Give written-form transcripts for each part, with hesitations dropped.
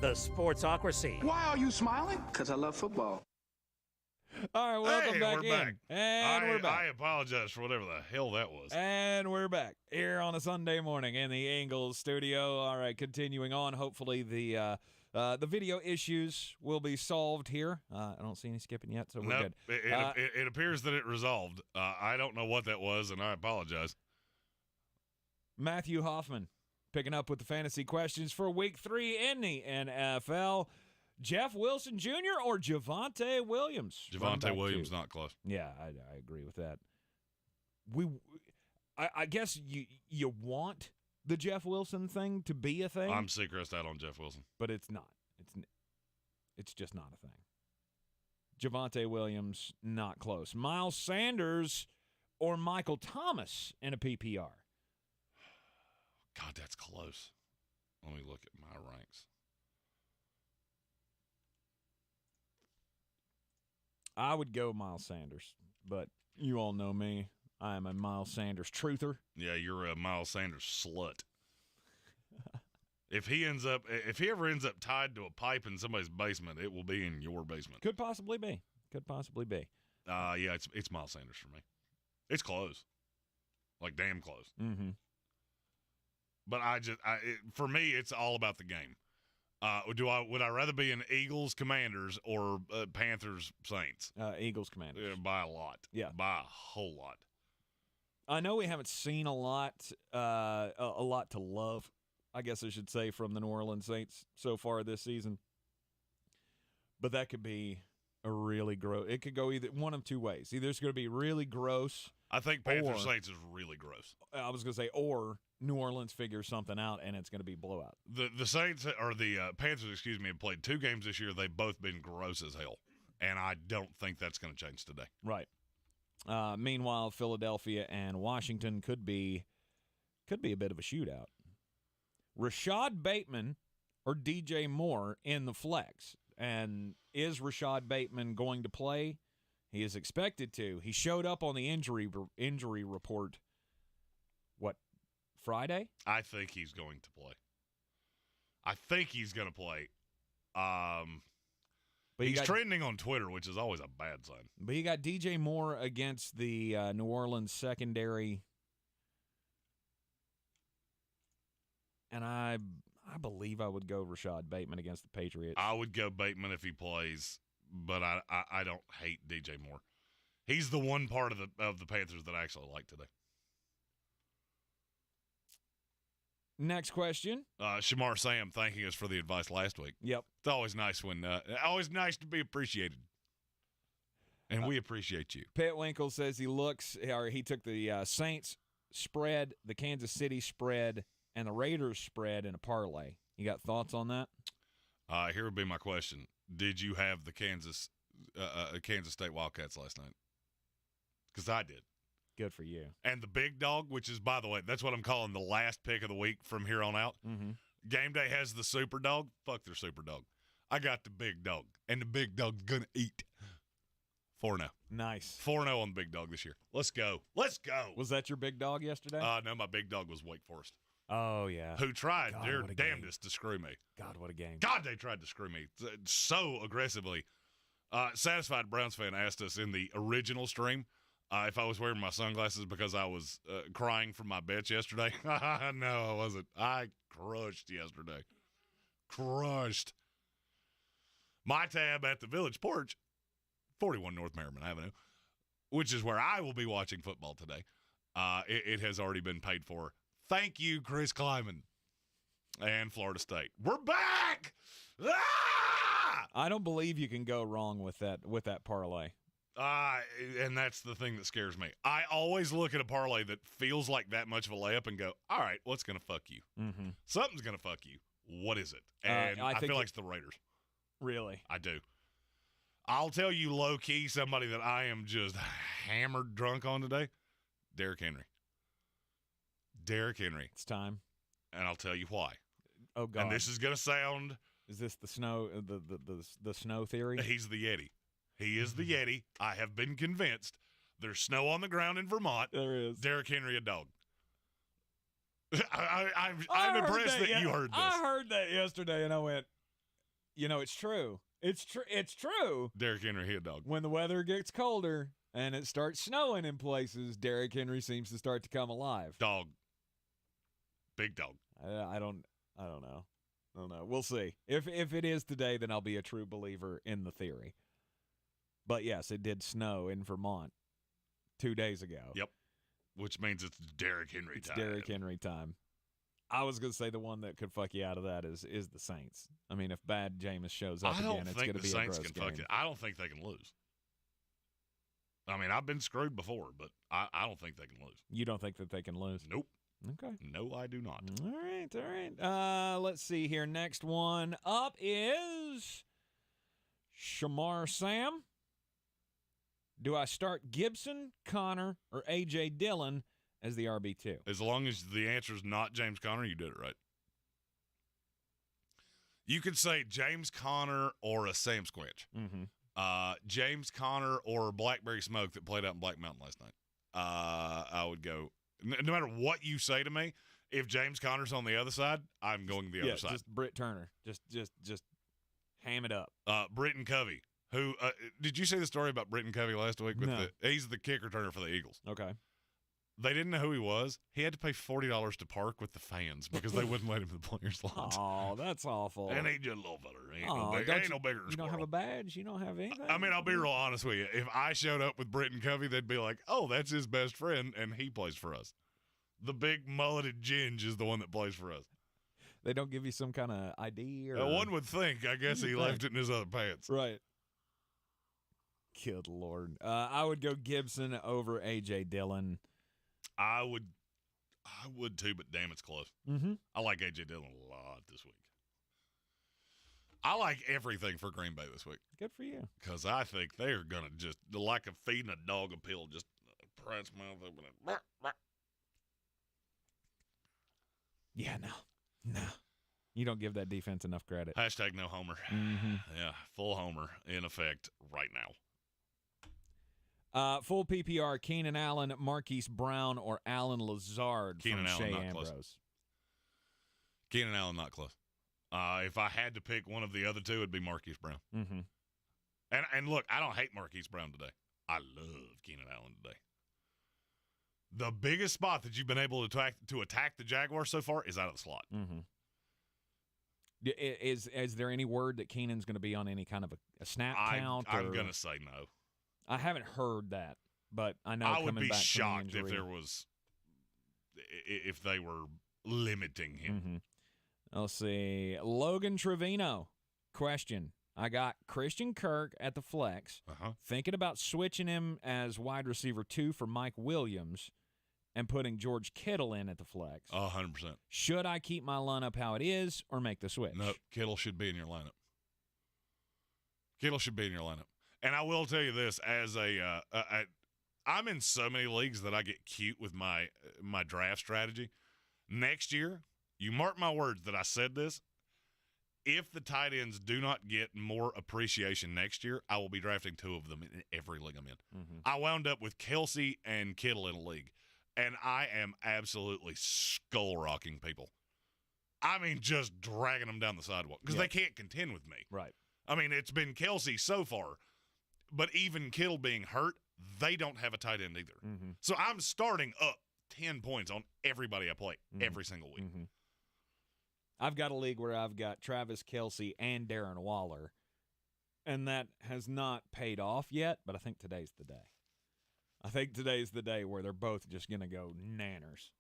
the Sportsocracy. Why are you smiling? Because I love football. All right, welcome back we're in. back. And we're back. I apologize for whatever the hell that was. And we're back here on a Sunday morning in the Ingles Studio. All right, continuing on. Hopefully the video issues will be solved here. I don't see any skipping yet, so we're good. It appears that it resolved. I don't know what that was, and I apologize. Matthew Hoffman picking up with the fantasy questions for Week 3 in the NFL. Jeff Wilson Jr. or Javonte Williams? Javonte Williams, not close. Yeah, I agree with that. I guess you want the Jeff Wilson thing to be a thing. I'm Seacrest out on Jeff Wilson. But it's not. It's just not a thing. Javonte Williams, not close. Miles Sanders or Michael Thomas in a PPR? God, that's close. Let me look at my ranks. I would go Miles Sanders, but you all know me. I am a Miles Sanders truther. Yeah, you're a Miles Sanders slut. If he ever ends up tied to a pipe in somebody's basement, it will be in your basement. Could possibly be. Yeah, it's Miles Sanders for me. It's close, like damn close. Mm-hmm. But for me, it's all about the game. Would I rather be an Eagles Commanders or Panthers Saints? Eagles Commanders. By a lot. Yeah. By a whole lot. I know we haven't seen a lot to love, I guess I should say, from the New Orleans Saints so far this season. But that could be a really gross. It could go either one of two ways. Either it's going to be really gross. I think Panthers Saints is really gross. I was going to say, or New Orleans figures something out and it's going to be blowout. The Saints or the Panthers, have played 2 games this year. They've both been gross as hell, and I don't think that's going to change today. Right. Meanwhile, Philadelphia and Washington could be a bit of a shootout. Rashad Bateman or DJ Moore in the flex, and is Rashad Bateman going to play? He is expected to. He showed up on the injury report. What? Friday? I think he's going to play. I think he's going to play. But he's trending on Twitter, which is always a bad sign. But you got DJ Moore against the New Orleans secondary. And I believe I would go Rashad Bateman against the Patriots. I would go Bateman if he plays, but I don't hate DJ Moore. He's the one part of the Panthers that I actually like today. Next question. Shamar Sam thanking us for the advice last week. Yep. It's always nice to be appreciated. And we appreciate you. Pitwinkle says he took the Saints spread, the Kansas City spread, and the Raiders spread in a parlay. You got thoughts on that? Here would be my question. Did you have the Kansas State Wildcats last night? Because I did. Good for you. And the big dog, which is, by the way, that's what I'm calling the last pick of the week from here on out. Mm-hmm. Game Day has the super dog. Fuck their super dog. I got the big dog, and the big dog's going to eat. 4-0. Nice. 4-0 on the big dog this year. Let's go. Let's go. Was that your big dog yesterday? No, my big dog was Wake Forest. Oh, yeah. Who tried their damnedest to screw me. God, what a game. God, they tried to screw me so aggressively. Satisfied Browns fan asked us in the original stream if I was wearing my sunglasses because I was crying from my bets yesterday. No, I wasn't. I crushed yesterday. Crushed. My tab at the Village Porch, 41 North Merriman Avenue, which is where I will be watching football today. It has already been paid for. Thank you, Chris Kleiman and Florida State. We're back! Ah! I don't believe you can go wrong with that parlay. And that's the thing that scares me. I always look at a parlay that feels like that much of a layup and go, all right, what's going to fuck you? Mm-hmm. Something's going to fuck you. What is it? And I feel like it's the Raiders. Really? I do. I'll tell you low-key somebody that I am just hammered drunk on today. Derrick Henry. Derrick Henry. It's time. And I'll tell you why. Oh, God. And this is going to sound... Is this the snow the snow theory? He's the Yeti. He is the Yeti. I have been convinced. There's snow on the ground in Vermont. There is. Derrick Henry, a dog. I'm impressed that you heard this. I heard that yesterday, and I went, It's true. It's true. Derrick Henry hit dog. When the weather gets colder and it starts snowing in places, Derrick Henry seems to start to come alive. Dog. Big dog. I don't know. I don't know. We'll see. If it is today, then I'll be a true believer in the theory. But yes, it did snow in Vermont 2 days ago. Yep. Which means it's Derrick Henry It's time. Derrick Henry time. I was going to say the one that could fuck you out of that is the Saints. I mean, if bad Jameis shows up again, it's going to be a gross game. I don't think they can lose. I mean, I've been screwed before, but I don't think they can lose. You don't think that they can lose? Nope. Okay. No, I do not. All right. Let's see here. Next one up is Shamar Sam. Do I start Gibson, Connor, or A.J. Dillon as the RB2? As long as the answer is not James Conner, you did it right. You could say James Conner or a Sam Squinch. Mm-hmm. James Conner or Blackberry Smoke that played out in Black Mountain last night. I would go, no matter what you say to me, if James Conner's on the other side, I'm going the other side. Just Britt Turner. Just ham it up. Britton Covey, who did you see the story about Britton Covey last week? No. He's the kick returner for the Eagles. Okay. They didn't know who he was. He had to pay $40 to park with the fans because they wouldn't let him in the players' lounge. Oh, that's awful. And he just a little better. He ain't no bigger than You don't have a badge? You don't have anything? I mean, I'll be real honest with you. If I showed up with Britton Covey, they'd be like, oh, that's his best friend, and he plays for us. The big mulleted ginge is the one that plays for us. They don't give you some kind of ID? Or One would think. I guess he left it in his other pants. Right. Good Lord. I would go Gibson over A.J. Dillon. I would too, but damn, it's close. Mm-hmm. I like A.J. Dillon a lot this week. I like everything for Green Bay this week. Good for you. Because I think they're going to just, like a feeding a dog a pill, just pry its mouth open and Yeah, no. You don't give that defense enough credit. Hashtag no homer. Mm-hmm. Yeah, full homer in effect right now. Full PPR, Keenan Allen, Marquise Brown, or Alan Lazard Keenan from Allen, Shea not Ambrose. close. Keenan Allen, not close. If I had to pick one of the other two, it'd be Marquise Brown. Mm-hmm. And look, I don't hate Marquise Brown today. I love Keenan Allen today. The biggest spot that you've been able to attack the Jaguars so far is out of the slot. Mm-hmm. Is there any word that Keenan's going to be on any kind of a snap count? I'm going to say no. I haven't heard that, but I know I would coming be back shocked from the if they were limiting him. Mm-hmm. Let's see. Logan Trevino. Question. I got Christian Kirk at the flex. Thinking about switching him as wide receiver 2 for Mike Williams and putting George Kittle in at the flex. 100%. Should I keep my lineup how it is or make the switch? No, Kittle should be in your lineup. Kittle should be in your lineup. And I will tell you this, as I'm in so many leagues that I get cute with my draft strategy. Next year, you mark my words that I said this, if the tight ends do not get more appreciation next year, I will be drafting 2 of them in every league I'm in. Mm-hmm. I wound up with Kelsey and Kittle in a league, and I am absolutely skull-rocking people. I mean, just dragging them down the sidewalk because they can't contend with me. Right. I mean, it's been Kelsey so far. But even Kittle being hurt, they don't have a tight end either. Mm-hmm. So I'm starting up 10 points on everybody I play every single week. Mm-hmm. I've got a league where I've got Travis Kelce and Darren Waller, and that has not paid off yet, but I think today's the day. I think today's the day where they're both just going to go nanners.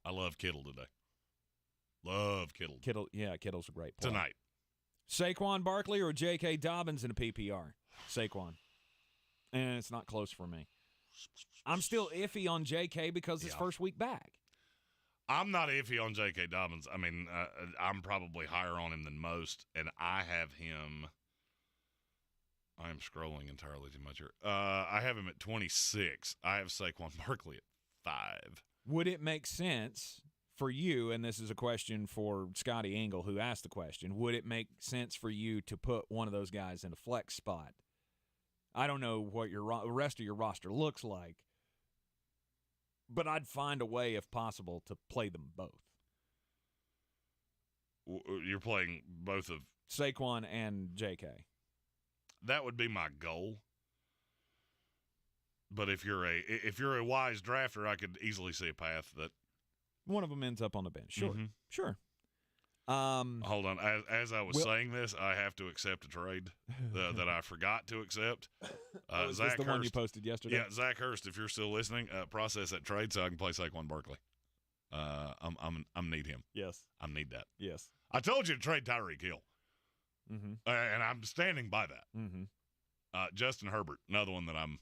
I love Kittle today. Love Kittle. Kittle's a great play. Tonight. Saquon Barkley or J.K. Dobbins in a PPR? Saquon. And it's not close for me. I'm still iffy on J.K. because his first week back. I'm not iffy on J.K. Dobbins. I mean, I'm probably higher on him than most, and I have him – I'm scrolling entirely too much here. I have him at 26. I have Saquon Barkley at 5. Would it make sense for you, and this is a question for Scotty Ingle who asked the question, would it make sense for you to put one of those guys in a flex spot? I don't know what the rest of your roster looks like, but I'd find a way, if possible, to play them both. You're playing both of Saquon and J.K. That would be my goal. But if you're a wise drafter, I could easily see a path that one of them ends up on the bench. Sure, sure. Hold on. As I was saying this, I have to accept a trade that I forgot to accept. Is this the one you posted yesterday? Yeah, Zach Hurst. If you're still listening, process that trade so I can play Saquon Barkley. I'm need him. Yes, I need that. Yes, I told you to trade Tyreek Hill, and I'm standing by that. Justin Herbert, another one that I'm.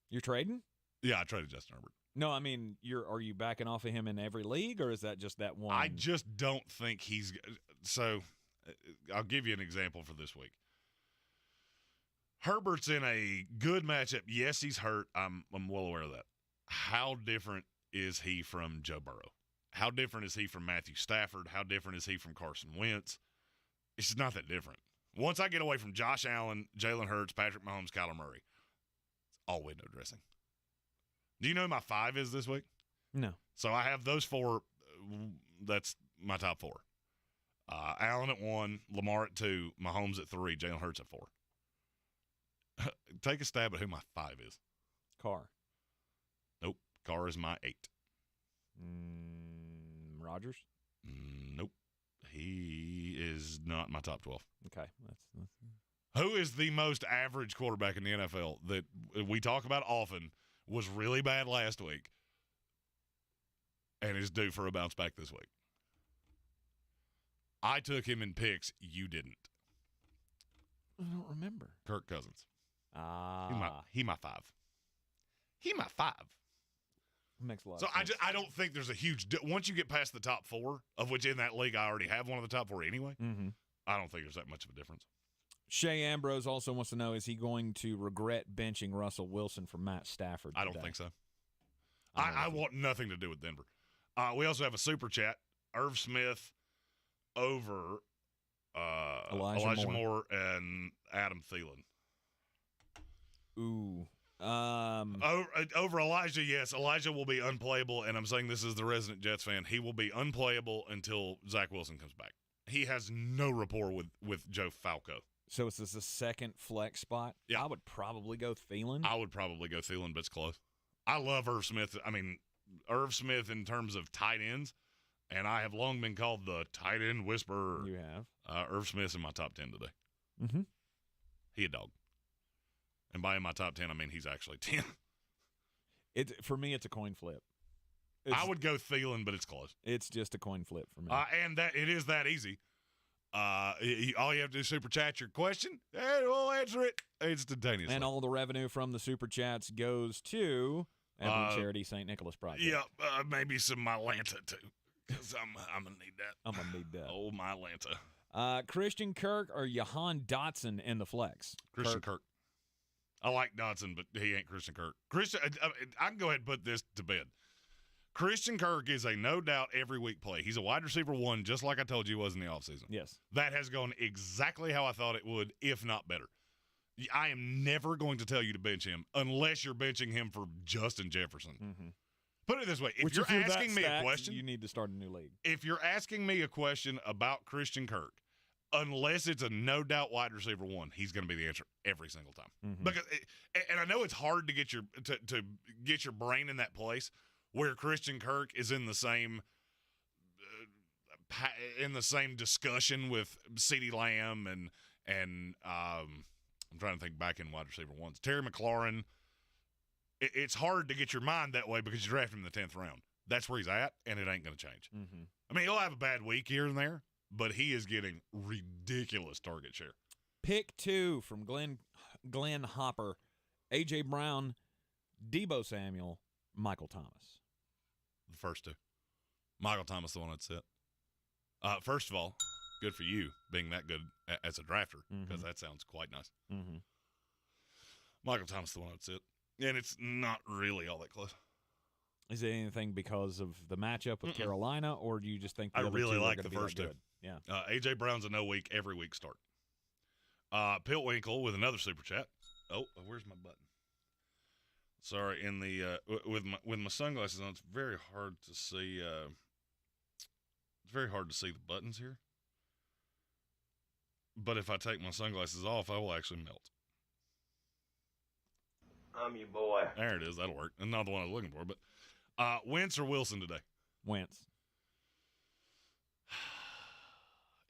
You're trading? Yeah, I traded Justin Herbert. No, I mean, are you backing off of him in every league, or is that just that one? I just don't think he's – so I'll give you an example for this week. Herbert's in a good matchup. Yes, he's hurt. I'm well aware of that. How different is he from Joe Burrow? How different is he from Matthew Stafford? How different is he from Carson Wentz? It's just not that different. Once I get away from Josh Allen, Jalen Hurts, Patrick Mahomes, Kyler Murray, it's all window dressing. Do you know who my 5 is this week? No. So I have those 4. That's my top 4. Allen at 1, Lamar at 2, Mahomes at 3, Jalen Hurts at 4. Take a stab at who my 5 is. Carr. Nope. Carr is my 8. Rodgers? Nope. He is not my top 12. Okay. Who is the most average quarterback in the NFL that we talk about often, was really bad last week, and is due for a bounce back this week? I took him in picks. You didn't. I don't remember. Kirk Cousins. He my 5. He my 5. Makes a lot so of sense. I don't think there's a huge once you get past the top 4, of which in that league I already have one of the top 4 anyway, I don't think there's that much of a difference. Shay Ambrose also wants to know, is he going to regret benching Russell Wilson for Matt Stafford today? I don't think so. I want nothing to do with Denver. We also have a super chat. Irv Smith over Elijah Moore and Adam Thielen. Ooh. Over Elijah, yes. Elijah will be unplayable, and I'm saying this as the resident Jets fan. He will be unplayable until Zach Wilson comes back. He has no rapport with Joe Falco. So is this a second flex spot? Yeah. I would probably go Thielen. I would probably go Thielen, but it's close. I love Irv Smith. I mean, Irv Smith in terms of tight ends, and I have long been called the tight end whisperer. You have. Irv Smith's in my top 10 today. Mm-hmm. He a dog. And by in my top 10, I mean he's actually 10. For me, it's a coin flip. I would go Thielen, but it's close. It's just a coin flip for me. And that it is that easy. All you have to do is super chat your question, and we'll answer it instantaneously. And all the revenue from the super chats goes to Every Charity St. Nicholas Project. Yeah, maybe some Mylanta too, because I'm gonna need that. I'm gonna need that. Oh, Mylanta. Christian Kirk or Jahan Dotson in the flex? Christian Kirk. I like Dotson, but he ain't Christian Kirk. I can go ahead and put this to bed. Christian Kirk is a no-doubt every week play. He's a wide receiver 1, just like I told you he was in the offseason. Yes. That has gone exactly how I thought it would, if not better. I am never going to tell you to bench him unless you're benching him for Justin Jefferson. Mm-hmm. Put it this way. If you're asking me a question, you need to start a new league. If you're asking me a question about Christian Kirk, unless it's a no-doubt wide receiver 1, he's going to be the answer every single time. Mm-hmm. Because, and I know it's hard to get your brain in that place where Christian Kirk is in the same discussion with CeeDee Lamb and I'm trying to think back in wide receiver 1s. Terry McLaurin. It's hard to get your mind that way because you draft him in the 10th round. That's where he's at, and it ain't going to change. Mm-hmm. I mean, he'll have a bad week here and there, but he is getting ridiculous target share. Pick 2 from Glenn Hopper, A.J. Brown, Deebo Samuel, Michael Thomas. The first 2. Michael Thomas, the one I'd sit. First of all, good for you being that good as a drafter, because that sounds quite nice. Mm-hmm. Michael Thomas, the one I'd sit. And it's not really all that close. Is it anything because of the matchup with Carolina, or do you just think the I other really two like are the gonna be first that 2. good? Yeah. A.J. Brown's a no-week, every week start. Piltwinkle with another super chat. Oh, where's my button? Sorry, in the with my sunglasses on, it's very hard to see. It's very hard to see the buttons here. But if I take my sunglasses off, I will actually melt. I'm your boy. There it is. That'll work. Not the one I was looking for, but Wentz or Wilson today? Wentz.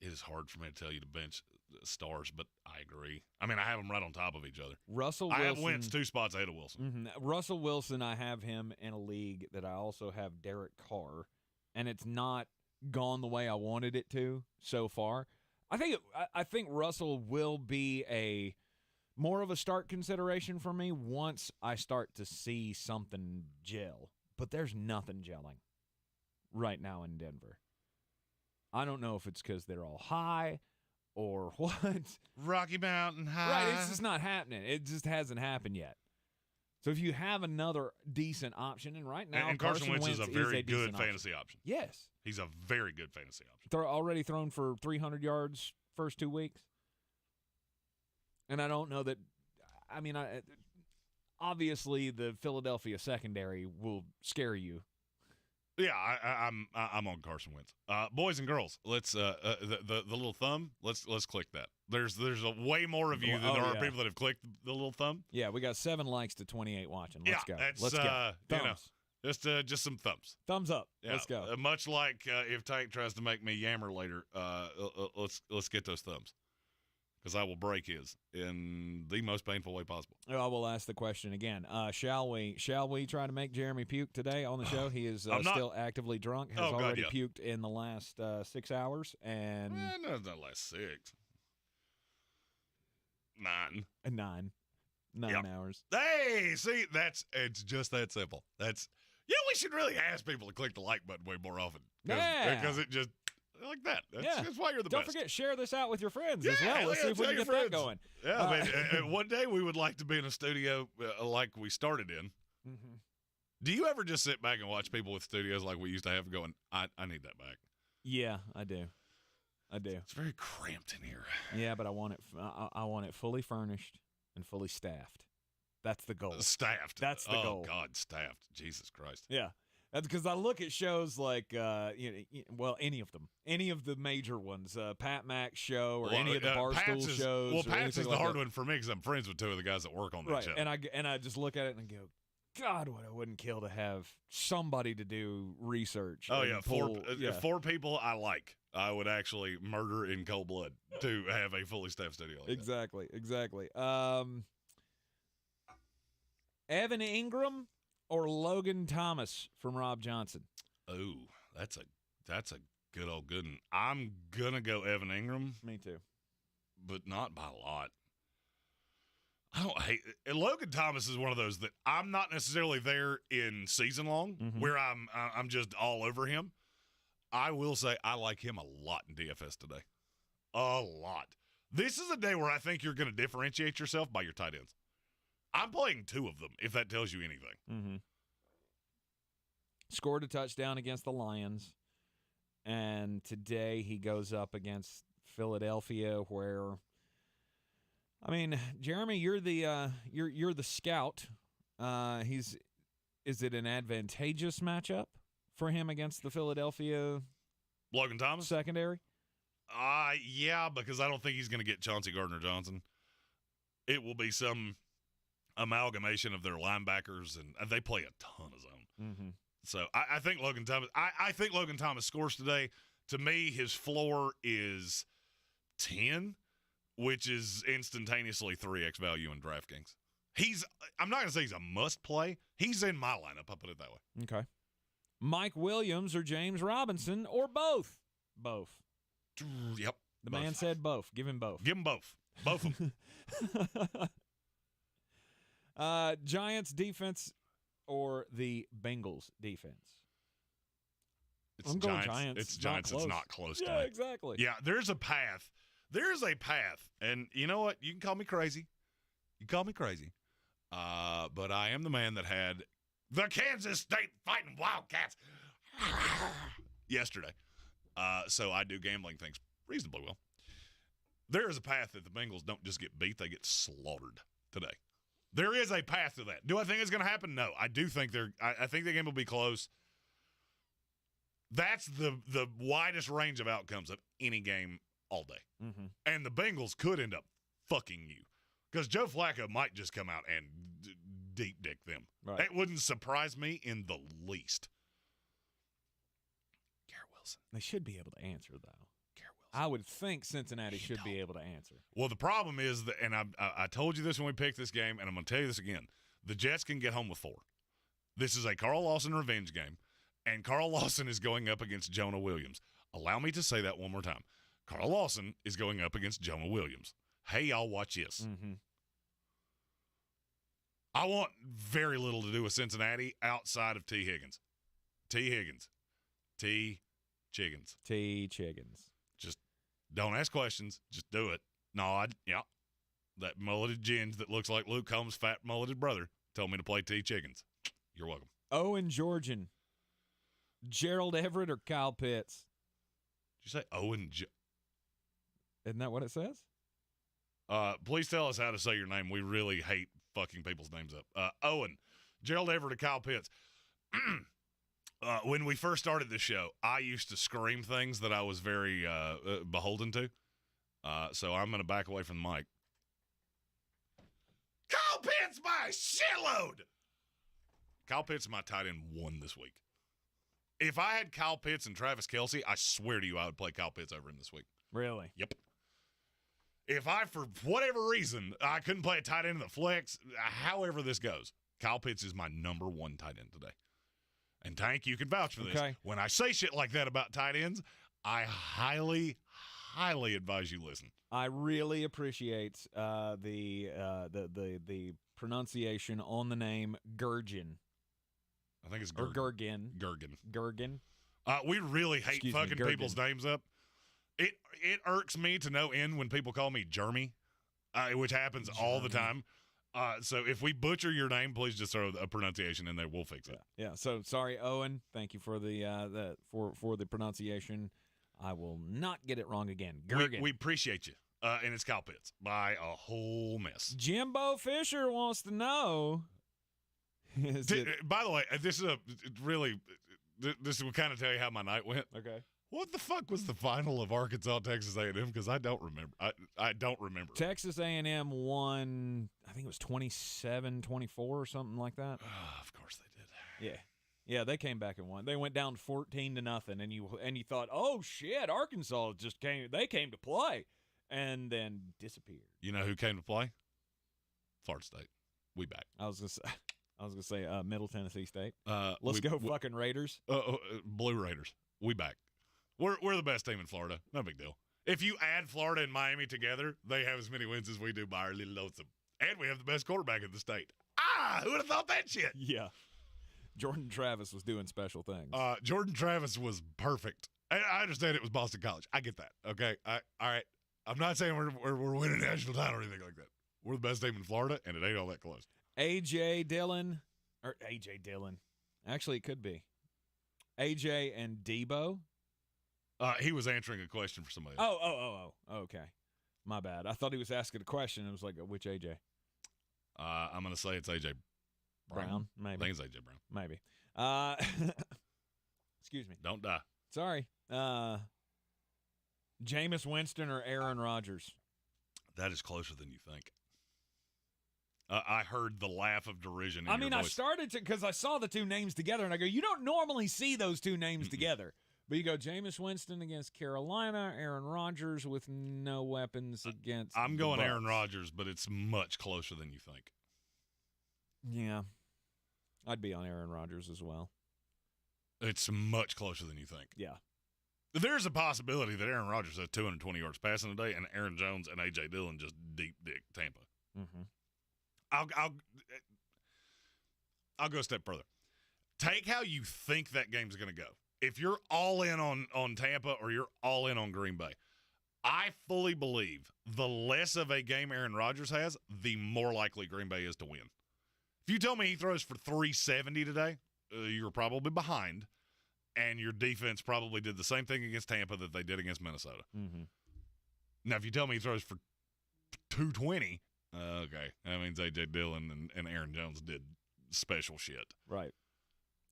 It is hard for me to tell you to bench stars, but I agree. I mean, I have them right on top of each other. Russell Wilson. I have Wentz 2 spots ahead of Wilson. Mm-hmm. Russell Wilson, I have him in a league that I also have Derek Carr, and it's not gone the way I wanted it to so far. I think Russell will be more of a start consideration for me once I start to see something gel. But there's nothing gelling right now in Denver. I don't know if it's because they're all high or what. Rocky Mountain High. Right, it's just not happening. It just hasn't happened yet. So if you have another decent option, and right now and Carson Wentz is a very good option. fantasy option. Yes. He's a very good fantasy option. They're already thrown for 300 yards first 2 weeks. And I don't know that – I mean, obviously the Philadelphia secondary will scare you. Yeah, I'm on Carson Wentz. Boys and girls, let's the little thumb. Let's click that. There's a way more of you than there are people that have clicked the little thumb. Yeah, we got 7 likes to 28 watching. Let's go. Let's go. Thumbs. Just some thumbs. Thumbs up. Yeah, let's go. Much like if Tank tries to make me yammer later, let's get those thumbs. Because I will break his in the most painful way possible. I will ask the question again. Shall we try to make Jeremy puke today on the show? He is still actively drunk. Has already puked in the last 6 hours. And no, not last 6. 9. 9 hours. Hey, see, it's just that simple. We should really ask people to click the like button way more often. Because it just. Like that. That's why you're the best. Don't forget, share this out with your friends as well. Let's see if we can get that going. Yeah, I mean, one day we would like to be in a studio like we started in. Mm-hmm. Do you ever just sit back and watch people with studios like we used to have going, I need that back? Yeah, I do. It's very cramped in here. Yeah, but I want it fully furnished and fully staffed. That's the goal. Staffed. That's the goal. Oh, God, staffed. Jesus Christ. Yeah. That's because I look at shows like, any of them, any of the major ones, Pat Mac's show or any of the Barstool shows. Well, Pat's is the hard one for me because I'm friends with 2 of the guys that work on that show. And I just look at it and go, God, what I wouldn't kill to have somebody to do research. Oh, yeah, 4 people I like. I would actually murder in cold blood to have a fully staffed studio like Exactly. Evan Ingram or Logan Thomas from Rob Johnson? Oh, that's a good old good one. I'm going to go Evan Ingram. Me too. But not by a lot. I don't hate it. Logan Thomas is one of those that I'm not necessarily there in season long where I'm just all over him. I will say I like him a lot in DFS today. A lot. This is a day where I think you're going to differentiate yourself by your tight ends. I'm playing 2 of them, if that tells you anything. Mm-hmm. Scored a touchdown against the Lions, and today he goes up against Philadelphia, where, I mean, Jeremy, you're the scout. Is it an advantageous matchup for him against the Philadelphia Logan Thomas secondary? Yeah, because I don't think he's going to get Chauncey Gardner-Johnson. It will be some amalgamation of their linebackers, and they play a ton of zone. Mm-hmm. So I think Logan Thomas. I think Logan Thomas scores today. To me, his floor is 10, which is instantaneously 3x value in DraftKings. I'm not going to say he's a must play. He's in my lineup. I'll put it that way. Okay. Mike Williams or James Robinson or both? Both. Yep. The man said both. Give him both. Give him both. Both of them. Giants defense or the Bengals defense? I'm going Giants. It's Giants. It's not close. Yeah, exactly. Yeah, there's a path. There's a path. And you know what? You can call me crazy. But I am the man that had the Kansas State Fighting Wildcats yesterday. So I do gambling things reasonably well. There is a path that the Bengals don't just get beat, they get slaughtered today. There is a path to that. Do I think it's going to happen? No. I do think I think the game will be close. That's the widest range of outcomes of any game all day. Mm-hmm. And the Bengals could end up fucking you because Joe Flacco might just come out and deep dick them. Right. That wouldn't surprise me in the least. Garrett Wilson. They should be able to answer, though. Garrett Wilson. I would think Cincinnati should be able to answer. Well, the problem is that, and I told you this when we picked this game, and I'm going to tell you this again. The Jets can get home with 4. This is a Carl Lawson revenge game, and Carl Lawson is going up against Jonah Williams. Allow me to say that one more time. Carl Lawson is going up against Jonah Williams. Hey, y'all, watch this. Mm-hmm. I want very little to do with Cincinnati outside of T. Higgins. T. Higgins. T. Chiggins. T. Chiggins. Just don't ask questions. Just do it. Nod. Yeah. That mulleted ginge that looks like Luke Combs' fat mulleted brother told me to play T. Chiggins. You're welcome. Owen Georgian. Gerald Everett or Kyle Pitts? Did you say Owen? Isn't that what it says? Please tell us how to say your name. We really hate fucking people's names up. Owen. Gerald Everett or Kyle Pitts. When we first started this show, I used to scream things that I was very beholden to. So I'm going to back away from the mic. Kyle Pitts by a shitload! Kyle Pitts is my tight end 1 this week. If I had Kyle Pitts and Travis Kelce, I swear to you I would play Kyle Pitts over him this week. Really? Yep. If I, for whatever reason, I couldn't play a tight end in the flex, however this goes, Kyle Pitts is my number 1 tight end today. And Tank, you can vouch for this. Okay. When I say shit like that about tight ends, I highly advise you listen. I really appreciate the pronunciation on the name Gurgin. I think it's Or Gurgin. Gurgin. We really hate fucking people's names up. It irks me to no end when people call me Jeremy, which happens all the time. So if we butcher your name, please just throw a pronunciation in there. We'll fix it. Yeah. So sorry, Owen. Thank you for the for the pronunciation. I will not get it wrong again. Gurgin. We appreciate you. And it's Kyle Pitts by a whole mess. Jimbo Fisher wants to know. By the way, this will kind of tell you how my night went. Okay. What the fuck was the final of Arkansas Texas A&M? Because I don't remember. I don't remember. Texas A&M won. I think it was 27-24 or something like that. Of course they did. Yeah, they came back and won. They went down 14-0, and you thought, oh shit, Arkansas just came. They came to play, and then disappeared. You know who came to play? Florida State. We back. I was gonna say Middle Tennessee State. Let's go fucking Raiders. Blue Raiders. We back. We're the best team in Florida. No big deal. If you add Florida and Miami together, they have as many wins as we do by our little lonesome. And we have the best quarterback in the state. Who would have thought that shit? Yeah. Jordan Travis was doing special things. Jordan Travis was perfect. I understand it was Boston College. I get that. Okay. All right. I'm not saying we're winning a national title or anything like that. We're the best team in Florida, and it ain't all that close. A.J. Dillon. Actually, it could be. A.J. and Debo. He was answering a question for somebody else. Oh, okay. My bad. I thought he was asking a question. It was like, which A.J.? I'm going to say it's A.J. Brown, maybe. I think it's A.J. Brown. Maybe. Excuse me. Don't die. Sorry. Jameis Winston or Aaron Rodgers? That is closer than you think. I heard the laugh of derision in your voice. I started to, because I saw the two names together, and I go, you don't normally see those two names together. But you go Jameis Winston against Carolina, Aaron Rodgers with no weapons against I'm going Bucs. Aaron Rodgers, but it's much closer than you think. Yeah. I'd be on Aaron Rodgers as well. It's much closer than you think. Yeah. There's a possibility that Aaron Rodgers has 220 yards passing today, and Aaron Jones and A.J. Dillon just deep dick Tampa. Mm-hmm. I'll go a step further. Take how you think that game's going to go. If you're all in on Tampa or you're all in on Green Bay, I fully believe the less of a game Aaron Rodgers has, the more likely Green Bay is to win. If you tell me he throws for 370 today, you're probably behind, and your defense probably did the same thing against Tampa that they did against Minnesota. Mm-hmm. Now, if you tell me he throws for 220, okay, that means A.J. Dillon and Aaron Jones did special shit. Right.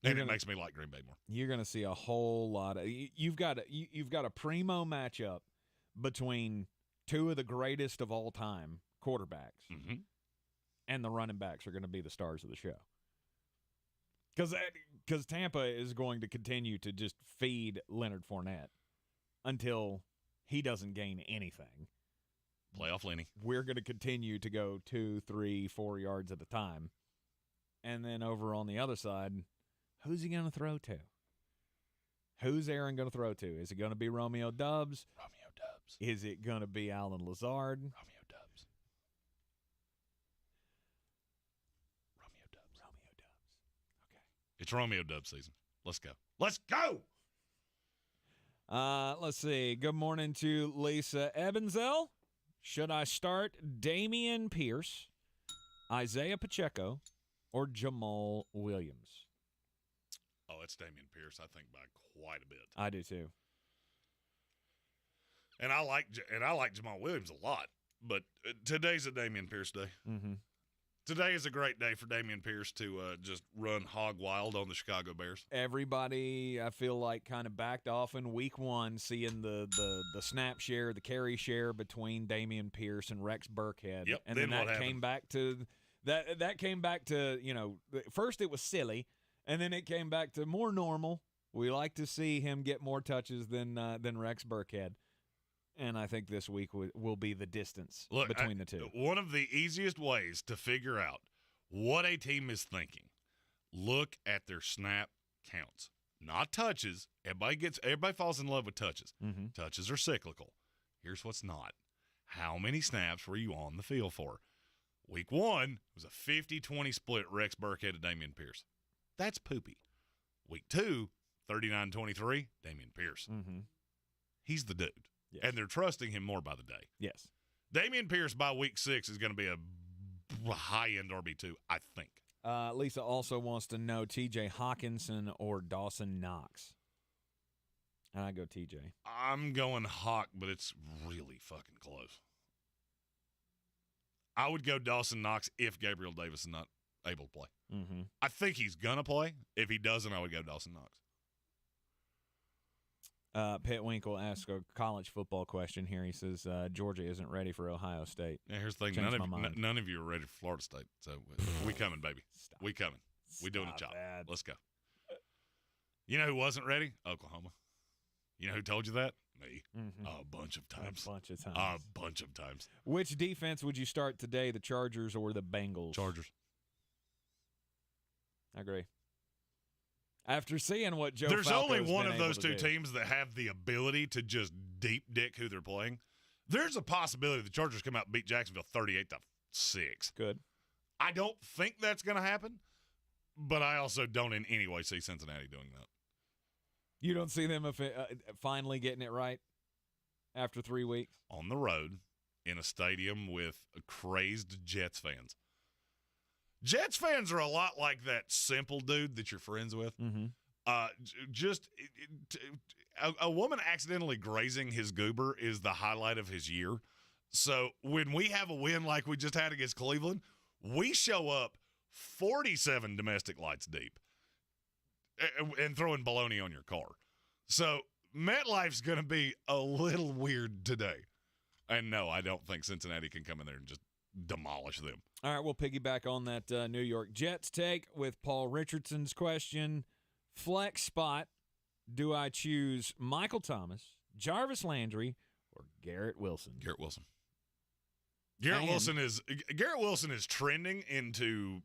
And it makes me like Green Bay more. You're going to see a whole lot of you've got a primo matchup between two of the greatest of all time quarterbacks, and the running backs are going to be the stars of the show. Because Tampa is going to continue to just feed Leonard Fournette until he doesn't gain anything. Playoff Lenny. We're going to continue to go 2, 3, 4 yards at a time. And then over on the other side, who's he going to throw to? Who's Aaron going to throw to? Is it going to be Romeo Doubs? Romeo Doubs. Is it going to be Alan Lazard? Romeo Doubs. Romeo Doubs. Romeo Doubs. Okay. It's Romeo Doubs season. Let's go. Let's go! Let's see. Good morning to Lisa Ebenzel. Should I start Dameon Pierce, Isaiah Pacheco, or Jamal Williams? Oh, it's Dameon Pierce, I think, by quite a bit. I do too. And I like Jamal Williams a lot, but today's a Dameon Pierce day. Mm-hmm. Today is a great day for Dameon Pierce to just run hog wild on the Chicago Bears. Everybody, I feel like, kind of backed off in week one, seeing the snap share, the carry share between Dameon Pierce and Rex Burkhead. Yep. And then then what that happened? came back to that came back to, first it was silly, and then it came back to more normal. We like to see him get more touches than Rex Burkhead. And I think this week will be the distance between the two. One of the easiest ways to figure out what a team is thinking, look at their snap counts, not touches. Everybody falls in love with touches. Mm-hmm. Touches are cyclical. Here's what's not. How many snaps were you on the field for? Week one was a 50-20 split Rex Burkhead to Dameon Pierce. That's poopy. Week two, 39-23, Dameon Pierce. Mm-hmm. He's the dude. Yes. And they're trusting him more by the day. Yes. Dameon Pierce by week 6 is going to be a high-end RB2, I think. Lisa also wants to know TJ Hawkinson or Dawson Knox. And I go TJ. I'm going Hawk, but it's really fucking close. I would go Dawson Knox if Gabriel Davis is not able to play. Mm-hmm. I think he's going to play. If he doesn't, I would go Dawson Knox. Pitt Winkle asks a college football question here. He says Georgia isn't ready for Ohio State. Yeah, here's the thing. None of you are ready for Florida State. So we coming, baby. Stop. We coming. We doing a job. That. Let's go. You know who wasn't ready? Oklahoma. You know who told you that? Me. Mm-hmm. A bunch of times. A bunch of times. Which defense would you start today, the Chargers or the Bengals? Chargers. I agree. After seeing what Joe There's Falco's only one been of those able to two do. teams that have the ability to just deep dick who they're playing. There's a possibility the Chargers come out and beat Jacksonville 38-6. Good. I don't think that's going to happen, but I also don't in any way see Cincinnati doing that. You don't see them finally getting it right after 3 weeks? On the road in a stadium with crazed Jets fans. Jets fans are a lot like that simple dude that you're friends with. Mm-hmm. A woman accidentally grazing his goober is the highlight of his year. So when we have a win like we just had against Cleveland, we show up 47 domestic lights deep and throwing baloney on your car. So MetLife's going to be a little weird today. And no, I don't think Cincinnati can come in there and just demolish them. All right, we'll piggyback on that New York Jets take with Paul Richardson's question. Flex spot, do I choose Michael Thomas, Jarvis Landry, or Garrett Wilson? Garrett Wilson. Garrett Wilson is trending into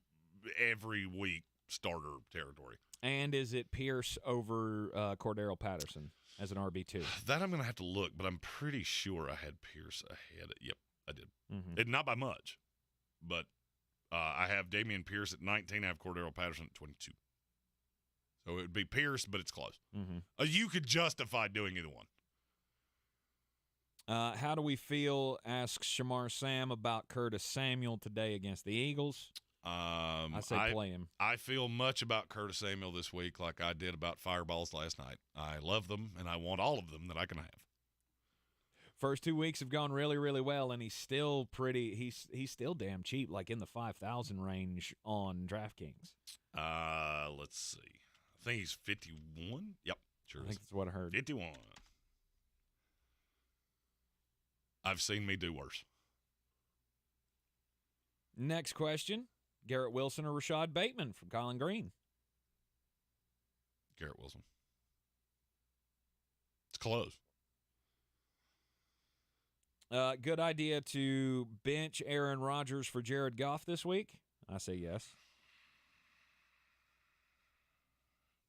every week starter territory. And is it Pierce over Cordero Patterson as an RB2? That I'm going to have to look, but I'm pretty sure I had Pierce ahead. Yep, I did. Mm-hmm. Not by much, but I have Dameon Pierce at 19. I have Cordero Patterson at 22. So it would be Pierce, but it's close. Mm-hmm. You could justify doing either one. How do we feel, asks Shamar Sam, about Curtis Samuel today against the Eagles? I say play him. I feel much about Curtis Samuel this week like I did about Fireballs last night. I love them, and I want all of them that I can have. First 2 weeks have gone really, really well, and he's still he's still damn cheap, like in the 5,000 range on DraftKings. Let's see. I think he's 51. Yep, sure I is. think that's what I heard. 51. I've seen me do worse. Next question, Garrett Wilson or Rashad Bateman from Colin Greene? Garrett Wilson. It's close. Good idea to bench Aaron Rodgers for Jared Goff this week? I say yes.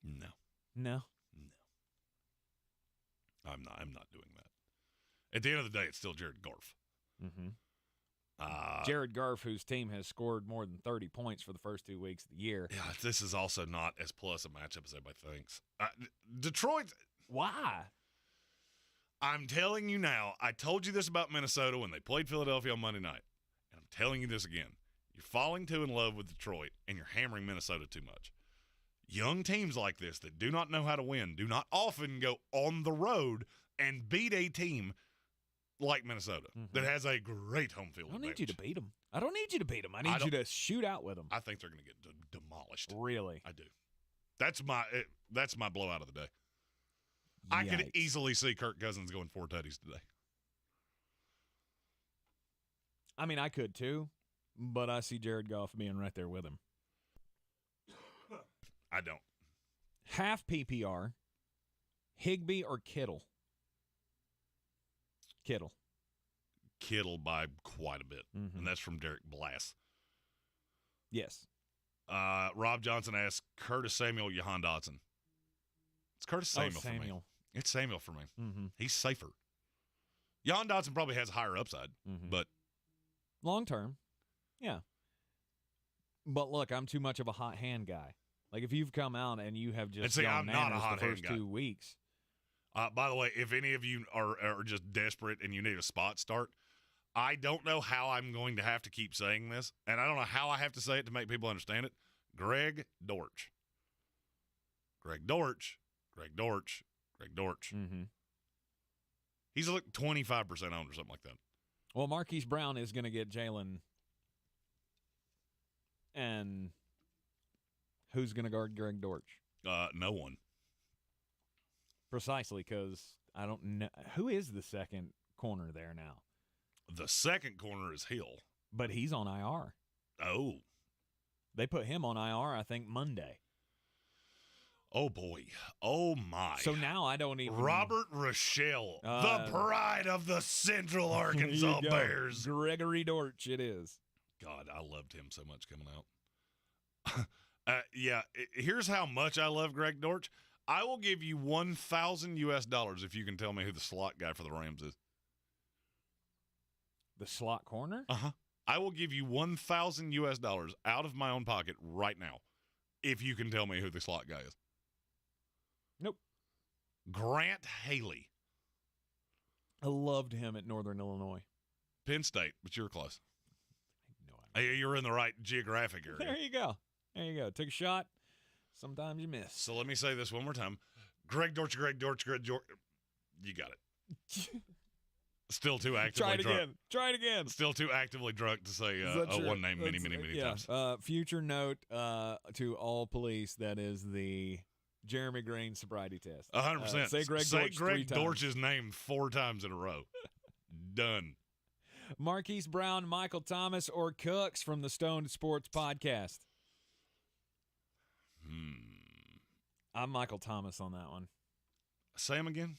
No. No. I'm not doing that. At the end of the day, it's still Jared Goff. Mm-hmm. Jared Goff, whose team has scored more than 30 points for the first 2 weeks of the year. Yeah, this is also not as plus a matchup as everybody thinks. Detroit. Why? I'm telling you now, I told you this about Minnesota when they played Philadelphia on Monday night. And I'm telling you this again. You're falling too in love with Detroit, and you're hammering Minnesota too much. Young teams like this that do not know how to win do not often go on the road and beat a team like Minnesota that has a great home field I don't advantage. need you to beat them. I don't need you to beat them. I need you to shoot out with them. I think they're going to get demolished. Really? I do. That's my blowout of the day. I could easily see Kirk Cousins going 4 tutties today. I mean, I could too, but I see Jared Goff being right there with him. I don't. Half PPR, Higbee or Kittle? Kittle by quite a bit, and that's from Derek Blass. Yes. Rob Johnson asks, Curtis Samuel, Jahan Dotson. It's Curtis Samuel for me. It's Samuel for me. Mm-hmm. He's safer. Jahan Dotson probably has a higher upside, but long term, yeah. But look, I'm too much of a hot hand guy. Like if you've come out and you have just I'm not a hot the hand first guy. 2 weeks. By the way, if any of you are just desperate and you need a spot start, I don't know how I'm going to have to keep saying this, and I don't know how I have to say it to make people understand it. Greg Dortch. Greg Dortch. Mm-hmm. He's like 25% owned or something like that. Well, Marquise Brown is going to get Jalen. And who's going to guard Greg Dortch? No one. Precisely, because I don't know. Who is the second corner there now? The second corner is Hill. But he's on IR. Oh. They put him on IR, I think, Monday. Oh, boy. Oh, my. So now I don't even... Robert Rochelle, the pride of the Central Arkansas Bears. Gregory Dortch, it is. God, I loved him so much coming out. Here's how much I love Greg Dortch. I will give you $1,000 if you can tell me who the slot guy for the Rams is. The slot corner? Uh-huh. I will give you $1,000 out of my own pocket right now if you can tell me who the slot guy is. Nope. Grant Haley. I loved him at Northern Illinois. Penn State, but you're close. No idea. You're in the right geographic area. There you go. Took a shot. Sometimes you miss. So let me say this one more time. Greg Dortch. You got it. Still too actively drunk. Try it again. Still too actively drunk to say one name many times. Future note to all police, that is the Jeremy Greene sobriety test. 100%. Say Greg Dortch's name 4 times in a row. Done. Marquise Brown, Michael Thomas, or Cooks from the Stoned Sports Podcast? I'm Michael Thomas on that one. Say him again.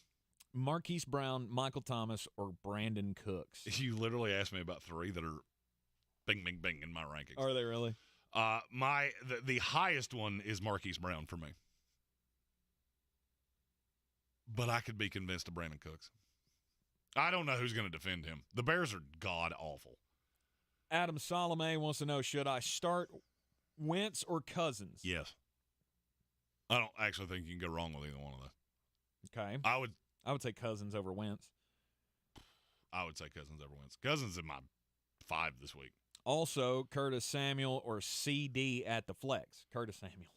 Marquise Brown, Michael Thomas, or Brandon Cooks? You literally asked me about 3 that are bing, bing, bing in my rankings. Are they really? The highest one is Marquise Brown for me. But I could be convinced of Brandon Cooks. I don't know who's going to defend him. The Bears are god-awful. Adam Salome wants to know, should I start Wentz or Cousins? Yes. I don't actually think you can go wrong with either one of those. Okay. I would say Cousins over Wentz. I would say Cousins over Wentz. Cousins in my 5 this week. Also, Curtis Samuel or CD at the flex. Curtis Samuel.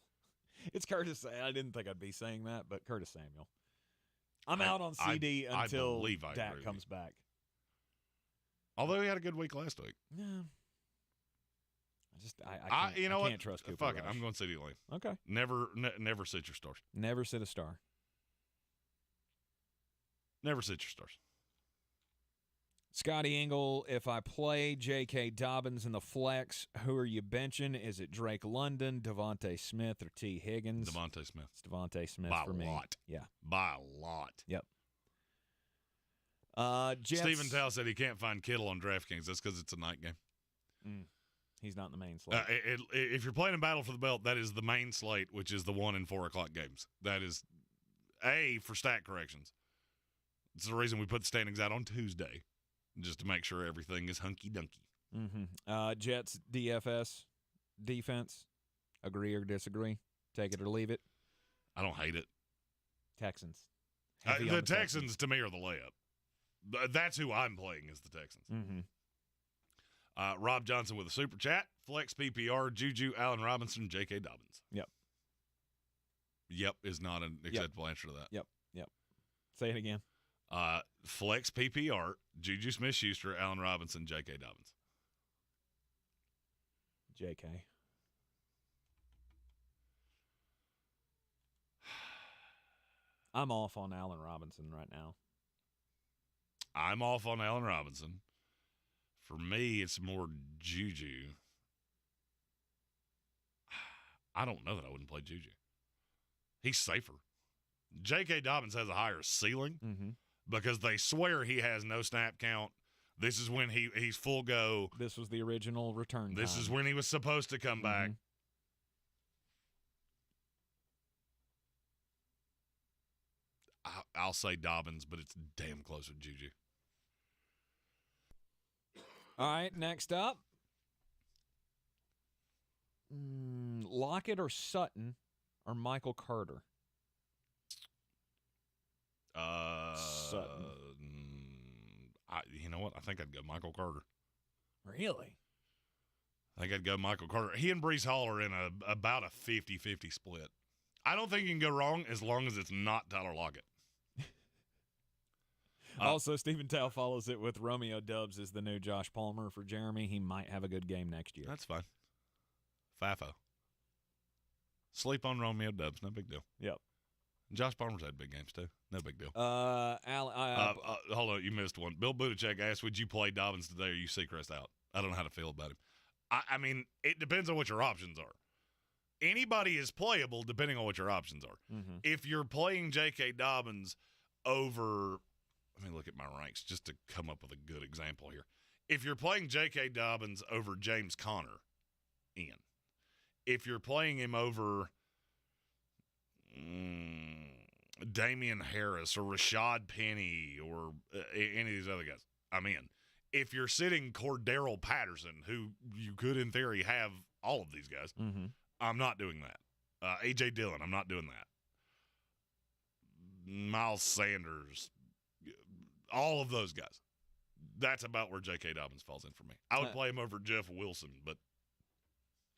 It's Curtis. I didn't think I'd be saying that, but Curtis Samuel. I'm out on CD until Dak comes back. Although he had a good week last week. Yeah. I can't trust Cooper Fuck Rush. it. I'm going CD Lane. Okay. Never sit your stars. Never sit a star. Never sit your stars. Scotty Ingle, if I play J.K. Dobbins in the flex, who are you benching? Is it Drake London, Devontae Smith, or T. Higgins? Devontae Smith. It's Devontae Smith By for a me. lot. Yeah. By a lot. Yep. Jets. Stephen Towle said he can't find Kittle on DraftKings. That's because it's a night game. He's not in the main slate. If you're playing a battle for the belt, that is the main slate, which is the 1 and 4 o'clock games. That is for stat corrections. It's the reason we put the standings out on Tuesday, just to make sure everything is hunky-dunky. Jets DFS defense, agree or disagree? Take it or leave it? I don't hate it. Texans. The Texans, to me, are the layup. That's who I'm playing is the Texans. Rob Johnson with a super chat. Flex PPR, Juju, Allen Robinson, J.K. Dobbins. Yep. Yep is not an acceptable answer to that. Yep. Say it again. Flex PPR, Juju Smith-Schuster, Allen Robinson, J.K. Dobbins. J.K. I'm off on Allen Robinson right now. I'm off on Allen Robinson. For me, it's more Juju. I don't know that I wouldn't play Juju. He's safer. J.K. Dobbins has a higher ceiling because they swear he has no snap count. This is when he's full go. This was the original return This time. is when he was supposed to come back. I'll say Dobbins, but it's damn close with Juju. All right, next up. Lockett or Sutton or Michael Carter? Sutton. You know what? I think I'd go Michael Carter. Really? I think I'd go Michael Carter. He and Breece Hall are in about a 50-50 split. I don't think you can go wrong as long as it's not Tyler Lockett. Also, Stephen Towle follows it with Romeo Doubs is the new Josh Palmer for Jeremy. He might have a good game next year. That's fine. FAFO. Sleep on Romeo Doubs. No big deal. Yep. Josh Palmer's had big games, too. No big deal. Hold on. You missed one. Bill Buttigieg asked, would you play Dobbins today or you Seacrest out? I don't know how to feel about him. I mean, it depends on what your options are. Anybody is playable depending on what your options are. If you're playing J.K. Dobbins over – let me look at my ranks just to come up with a good example here. If you're playing J.K. Dobbins over James Conner, Ian. If you're playing him over Damian Harris or Rashad Penny or any of these other guys, I'm in. If you're sitting Cordero Patterson, who you could in theory have all of these guys, I'm not doing that. A.J. Dillon, I'm not doing that. Miles Sanders, all of those guys. That's about where J.K. Dobbins falls in for me. I would play him over Jeff Wilson, but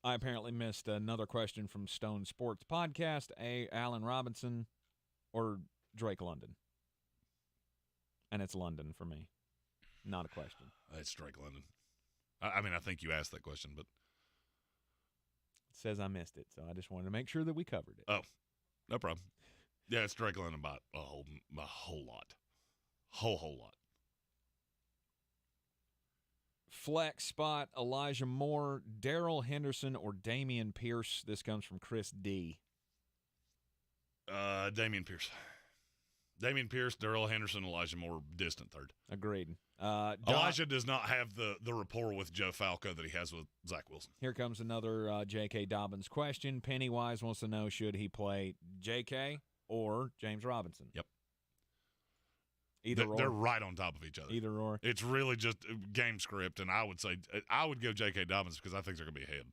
I apparently missed another question from Stone Sports Podcast. Allen Robinson or Drake London? And it's London for me. Not a question. It's Drake London. I mean, I think you asked that question, but it says I missed it, so I just wanted to make sure that we covered it. Oh, no problem. Yeah, it's Drake London by a whole lot. Whole lot. Flex spot, Elijah Moore, Daryl Henderson, or Damien Pierce. This comes from Chris D. Damien Pierce. Damien Pierce, Daryl Henderson, Elijah Moore, distant third. Agreed. Elijah does not have the rapport with Joe Falco that he has with Zach Wilson. Here comes another J.K. Dobbins question. Pennywise wants to know, should he play J.K. or James Robinson? Yep. Either or. They're right on top of each other. Either or. It's really just game script, and I would say I would go J.K. Dobbins because I think they're going to be ahead.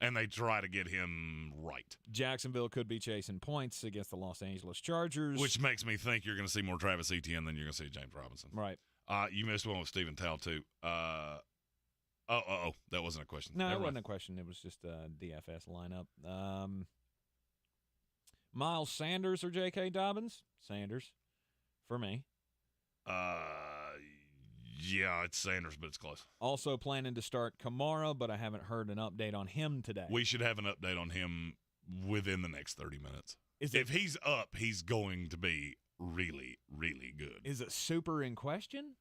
And they try to get him right. Jacksonville could be chasing points against the Los Angeles Chargers. Which makes me think you're going to see more Travis Etienne than you're going to see James Robinson. Right. You missed one with Stephen Towle, too. That wasn't a question. No, it wasn't a question. It was just a DFS lineup. Miles Sanders or J.K. Dobbins? Sanders for me. Yeah, it's Sanders, but it's close. Also planning to start Kamara, but I haven't heard an update on him today. We should have an update on him within the next 30 minutes. If he's up, he's going to be really, really good. Is it super in question?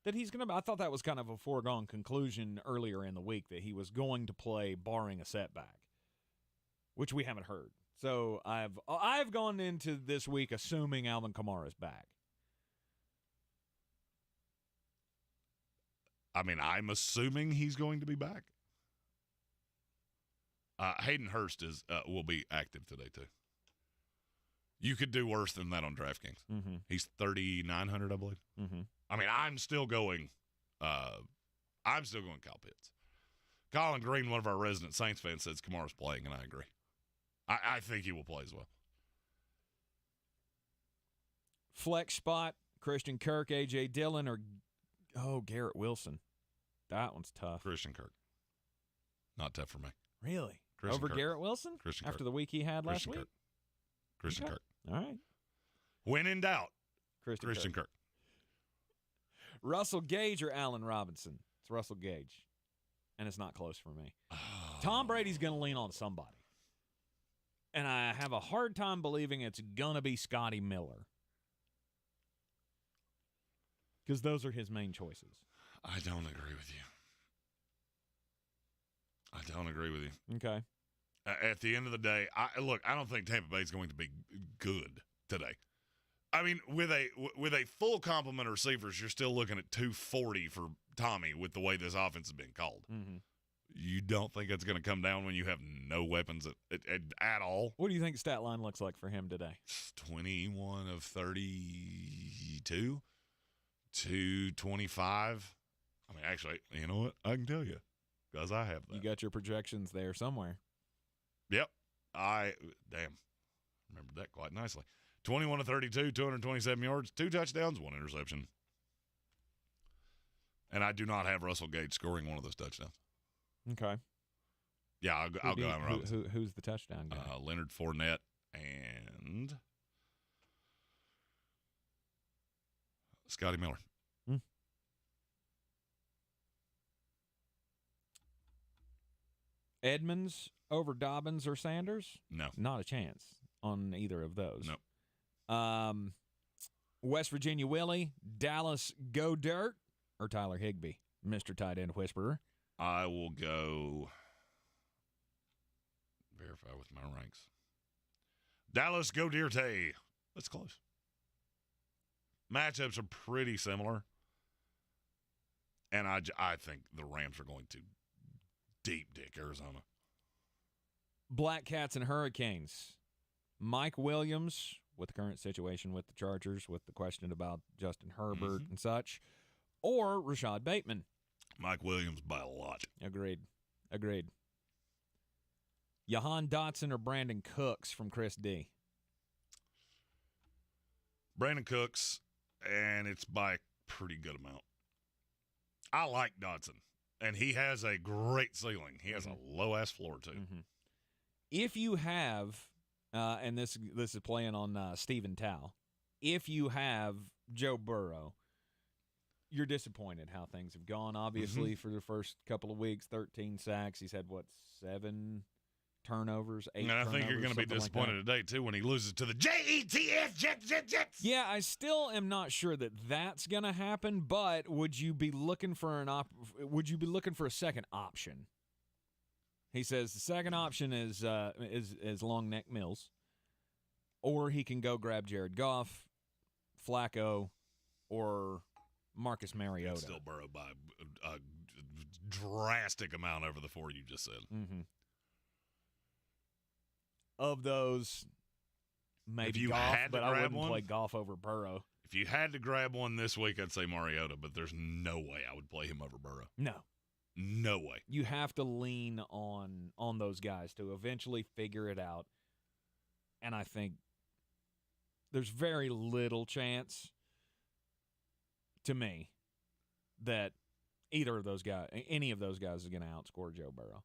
That he's going to – I thought that was kind of a foregone conclusion earlier in the week that he was going to play barring a setback, which we haven't heard. So I've gone into this week assuming Alvin Kamara's back. I mean, I'm assuming he's going to be back. Hayden Hurst will be active today, too. You could do worse than that on DraftKings. Mm-hmm. He's 3,900, I believe. Mm-hmm. I mean, I'm still going Kyle Pitts. Colin Greene, one of our resident Saints fans, says Kamara's playing, and I agree. I think he will play as well. Flex spot, Christian Kirk, A.J. Dillon, or Garrett Wilson. That one's tough. Christian Kirk. Not tough for me. Really? Christian Over Kirk. Garrett Wilson? Christian After Kirk. the week he had last Christian week? Kirk. Christian Okay. Kirk. All right. When in doubt, Christian Kirk. Russell Gage or Allen Robinson? It's Russell Gage. And it's not close for me. Oh. Tom Brady's going to lean on somebody. And I have a hard time believing it's going to be Scotty Miller. Because those are his main choices. I don't agree with you. Okay. At the end of the day, I don't think Tampa Bay is going to be good today. I mean, with a full complement of receivers, you're still looking at 240 for Tommy with the way this offense has been called. Mm-hmm. You don't think it's going to come down when you have no weapons at all? What do you think stat line looks like for him today? 21 of 32, 225. I mean, actually, you know what? I can tell you because I have that. You got your projections there somewhere. Yep. Remembered that quite nicely. 21 of 32, 227 yards, 2 touchdowns, 1 interception. And I do not have Russell Gage scoring one of those touchdowns. Okay. Yeah, I'll go Allen Robinson. Who's the touchdown guy? Leonard Fournette and Scotty Miller. Edmonds over Dobbins or Sanders? No. Not a chance on either of those. No. West Virginia Willie, Dallas Go Dirt, or Tyler Higbee, Mr. Tight End Whisperer? I will go verify with my ranks. Dallas Go Dirte. That's close. Matchups are pretty similar. And I think the Rams are going to deep dick Arizona. Black Cats and Hurricanes. Mike Williams, with the current situation with the Chargers, with the question about Justin Herbert and such, or Rashad Bateman. Mike Williams by a lot. Agreed. Jahan Dotson or Brandon Cooks from Chris D. Brandon Cooks, and it's by a pretty good amount. I like Dotson, and he has a great ceiling. He has a low-ass floor, too. Mm-hmm. If you have, and this is playing on Stephen Tao, if you have Joe Burrow, you're disappointed how things have gone. Obviously, for the first couple of weeks, 13 sacks. He's had, 7 turnovers, 8 and I turnovers, think you're going to be disappointed today, too, when he loses to the Jets, Jets. Yeah, I still am not sure that that's going to happen, but would you be looking for a second option? He says the second option is Long Neck Mills, or he can go grab Jared Goff, Flacco, or Marcus Mariota. And still Burrow by a drastic amount over the 4 you just said. Mm-hmm. Of those, maybe if you Goff, had to but I grab wouldn't one, play Goff over Burrow. If you had to grab one this week, I'd say Mariota, but there's no way I would play him over Burrow. No way. You have to lean on those guys to eventually figure it out. And I think there's very little chance to me that any of those guys is going to outscore Joe Burrow.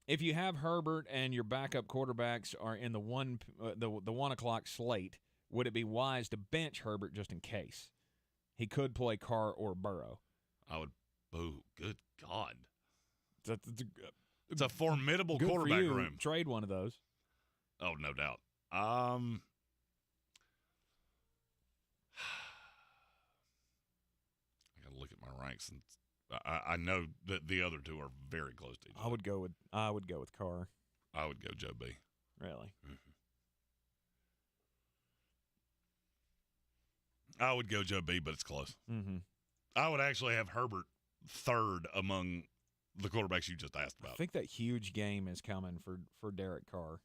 If you have Herbert and your backup quarterbacks are in the 1 o'clock slate, would it be wise to bench Herbert just in case? He could play Carr or Burrow. I would. Oh, good God. It's a formidable good quarterback for you. room. Trade one of those. Oh, no doubt. my ranks, and I know that the other two are very close to each other. I would go with Carr. I would go Joe B. Really? Mm-hmm. I would go Joe B, but it's close. Mm-hmm. I would actually have Herbert third among the quarterbacks you just asked about. I think that huge game is coming for Derek Carr.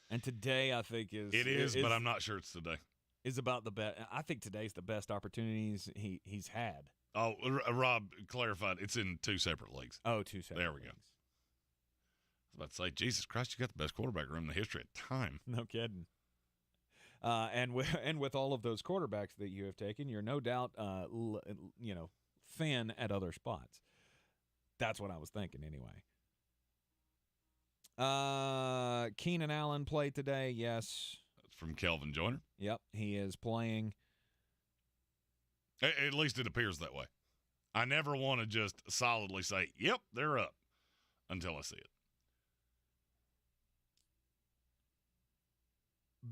And today, I think is but I'm not sure it's today. Is about the best. I think today's the best opportunities he's had. Oh, Rob clarified. It's in two separate leagues. Oh, two separate. There we go. I was about to say, Jesus Christ, you got the best quarterback room in the history of time. No kidding. And with all of those quarterbacks that you have taken, you're no doubt, thin at other spots. That's what I was thinking anyway. Keenan Allen played today, yes. That's from Kelvin Joyner. Yep, he is playing. At least it appears that way. I never want to just solidly say, yep, they're up until I see it.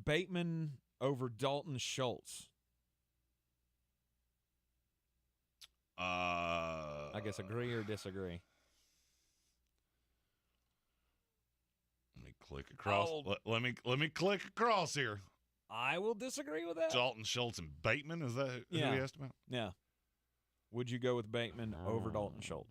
Bateman over Dalton Schultz. I guess agree or disagree. Let me click across. Let me click across here. I will disagree with that. Dalton Schultz and Bateman, is that who he asked about? Yeah. Would you go with Bateman over Dalton Schultz?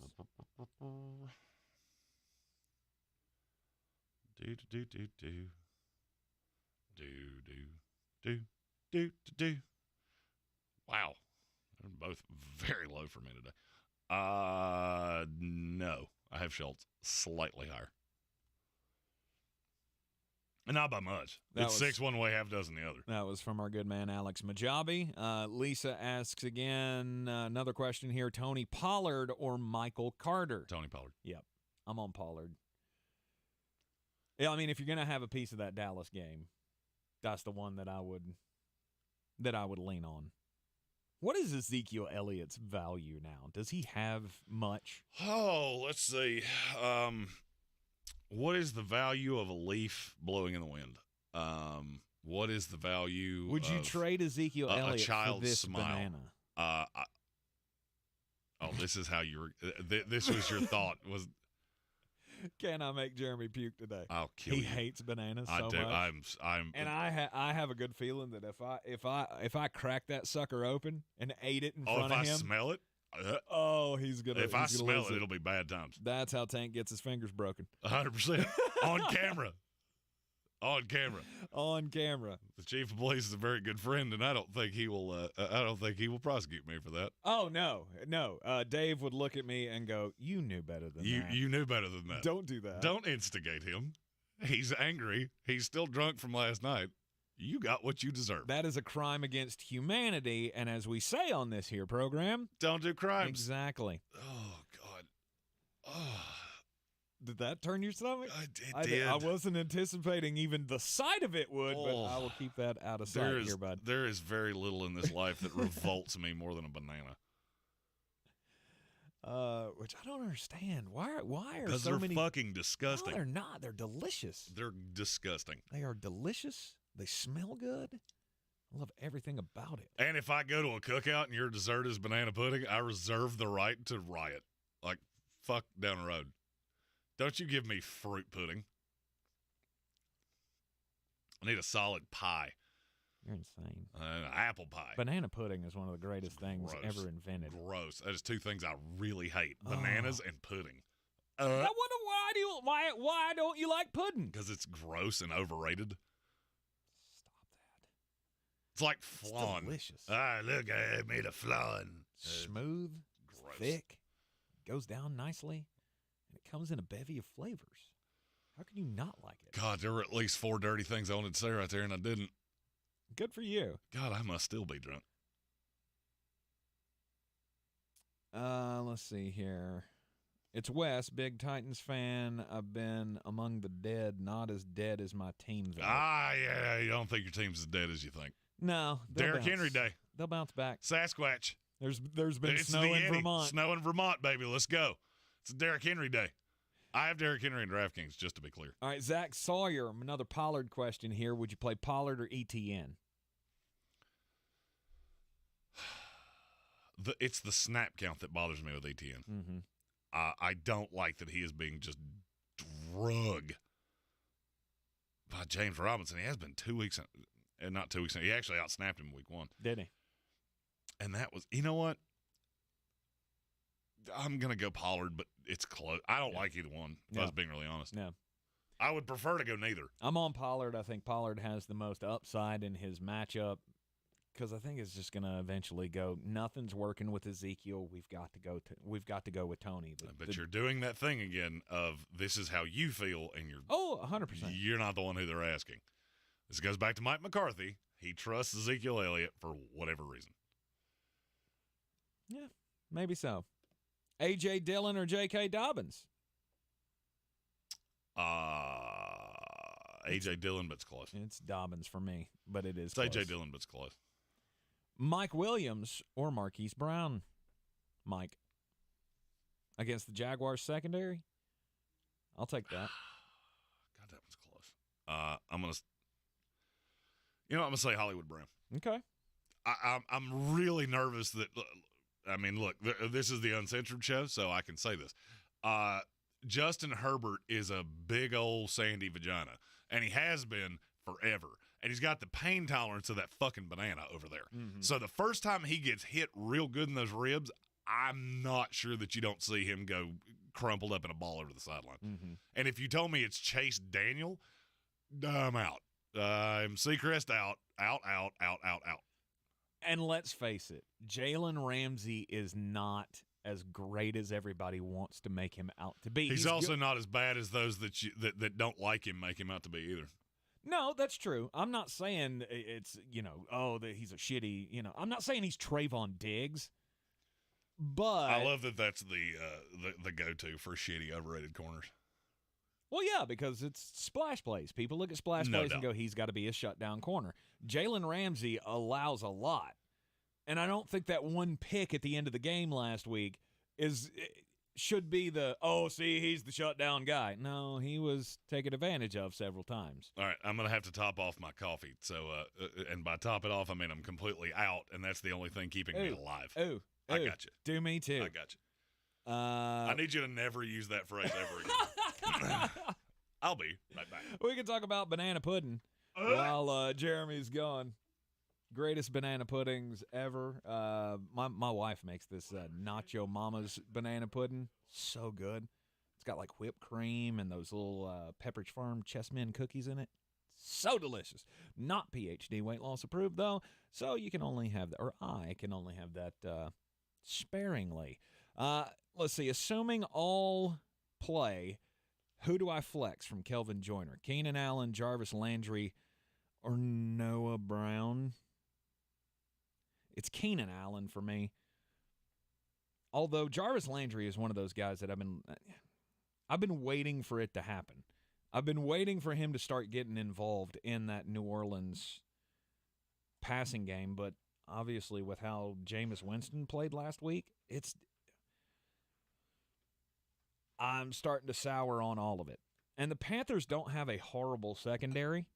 Wow. They're both very low for me today. No. I have Schultz slightly higher. Not by much. It's 6 one way, half dozen the other. That was from our good man, Alex Majabi. Lisa asks again, another question here, Tony Pollard or Michael Carter? Tony Pollard. Yep. I'm on Pollard. Yeah, I mean, if you're going to have a piece of that Dallas game, that's the one that I would lean on. What is Ezekiel Elliott's value now? Does he have much? Oh, let's see. What is the value of a leaf blowing in the wind? What is the value? Would you trade Ezekiel Elliott a child's for this smile? banana? This is how you were. This was your thought. Was can I make Jeremy puke today? I'll kill you. He hates bananas so I do. much. And I have a good feeling that if I crack that sucker open and ate it in front of him, if I smell it. He's gonna. If I smell it, it'll be bad times. That's how Tank gets his fingers broken. 100% on camera. On camera. On camera. The chief of police is a very good friend, and I don't think he will. I don't think he will prosecute me for that. Oh no. Dave would look at me and go, "You knew better than that. You knew better than that. Don't do that. Don't instigate him. He's angry. He's still drunk from last night. You got what you deserve. That is a crime against humanity, and as we say on this here program, don't do crimes. Exactly. Oh God. Oh. Did that turn your stomach? I did. I wasn't anticipating even the sight of it would, but I will keep that out of sight here, bud. There is very little in this life that revolts me more than a banana. Which I don't understand. Why are so because they're many fucking disgusting. No, they're not. They're delicious. They're disgusting. They are delicious. They smell good. I love everything about it. And if I go to a cookout and your dessert is banana pudding, I reserve the right to riot. Like, fuck down the road. Don't you give me fruit pudding. I need a solid pie. You're insane. Apple pie. Banana pudding is one of the greatest things ever invented. Gross. That is two things I really hate. Bananas and pudding. I wonder why don't you like pudding? Because it's gross and overrated. Stop that. It's like flan. It's delicious. Look, I made a flan. Smooth, gross. Thick, goes down nicely, and it comes in a bevy of flavors. How can you not like it? God, there were at least 4 dirty things I wanted to say right there, and I didn't. Good for you. God, I must still be drunk. Let's see here. It's Wes, big Titans fan. I've been among the dead, not as dead as my team, though. Yeah, you don't think your team's as dead as you think. No. Derrick Henry Day. They'll bounce back. Sasquatch. There's been snow in Vermont. Snow in Vermont, baby. Let's go. It's Derrick Henry Day. I have Derrick Henry in DraftKings, just to be clear. All right, Zach Sawyer, another Pollard question here. Would you play Pollard or ETN? it's the snap count that bothers me with ETN. Mm-hmm. I don't like that he is being just drug by James Robinson. He has been 2 weeks, and not 2 weeks. He actually outsnapped him week 1. Did he? And that was, you know what? I'm going to go Pollard, but it's close. I don't like either one, if I was being really honest. No. I would prefer to go neither. I'm on Pollard. I think Pollard has the most upside in his matchup because I think it's just going to eventually go. Nothing's working with Ezekiel. We've got to go with Tony. But you're doing that thing again of this is how you feel, and 100%. You're not the one who they're asking. This goes back to Mike McCarthy. He trusts Ezekiel Elliott for whatever reason. Yeah, maybe so. A.J. Dillon or J.K. Dobbins? A.J. Dillon, but it's close. It's Dobbins for me, but it is It's close. A.J. Dillon, but it's close. Mike Williams or Marquise Brown? Mike. Against the Jaguars secondary? I'll take that. God, that one's close. I'm gonna say Hollywood Brown. Okay. I'm really nervous that. I mean, look, this is the Uncensored show, so I can say this. Justin Herbert is a big old sandy vagina, and he has been forever. And he's got the pain tolerance of that fucking banana over there. Mm-hmm. So the first time he gets hit real good in those ribs, I'm not sure that you don't see him go crumpled up in a ball over the sideline. Mm-hmm. And if you told me it's Chase Daniel, I'm out. I'm Seacrest out. And let's face it, Jalen Ramsey is not as great as everybody wants to make him out to be. He's also not as bad as those that don't like him make him out to be either. No, that's true. I'm not saying it's, that he's a shitty, I'm not saying he's Trayvon Diggs, but I love that that's the go-to for shitty, overrated corners. Well, yeah, because it's splash plays. People look at splash plays and go, he's got to be a shutdown corner. Jalen Ramsey allows a lot. And I don't think that one pick at the end of the game last week should be he's the shutdown guy. No, he was taken advantage of several times. All right, I'm going to have to top off my coffee. So, and by top it off, I mean I'm completely out, and that's the only thing keeping me alive. I got you. Do me too. I got you. I need you to never use that phrase ever again. I'll be right back. We can talk about banana pudding while Jeremy's gone. Greatest banana puddings ever. My wife makes this Nacho Mama's banana pudding. So good. It's got like whipped cream and those little Pepperidge Farm Chessmen cookies in it. So delicious. Not PhD weight loss approved though, so you can only have that, or I can only have that sparingly. Let's see. Assuming all play, who do I flex from Kelvin Joyner? Keenan Allen, Jarvis Landry, or Noah Brown? It's Keenan Allen for me. Although Jarvis Landry is one of those guys that I've been waiting for it to happen. I've been waiting for him to start getting involved in that New Orleans passing game, but obviously with how Jameis Winston played last week, I'm starting to sour on all of it. And the Panthers don't have a horrible secondary.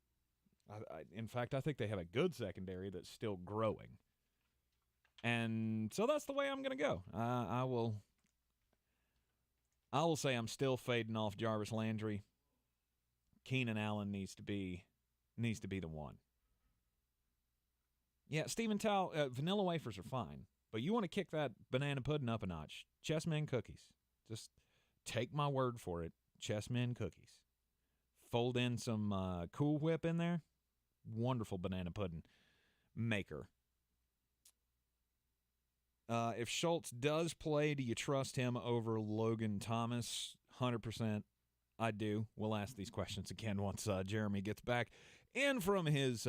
In fact, I think they have a good secondary that's still growing. And so that's the way I'm going to go. I will say I'm still fading off Jarvis Landry. Keenan Allen needs to be the one. Yeah, Stephen Towle, vanilla wafers are fine, but you want to kick that banana pudding up a notch. Chessmen cookies. Just take my word for it. Chessmen cookies. Fold in some Cool Whip in there. Wonderful banana pudding maker. If Schultz does play, do you trust him over Logan Thomas? 100%. I do. We'll ask these questions again once Jeremy gets back in from his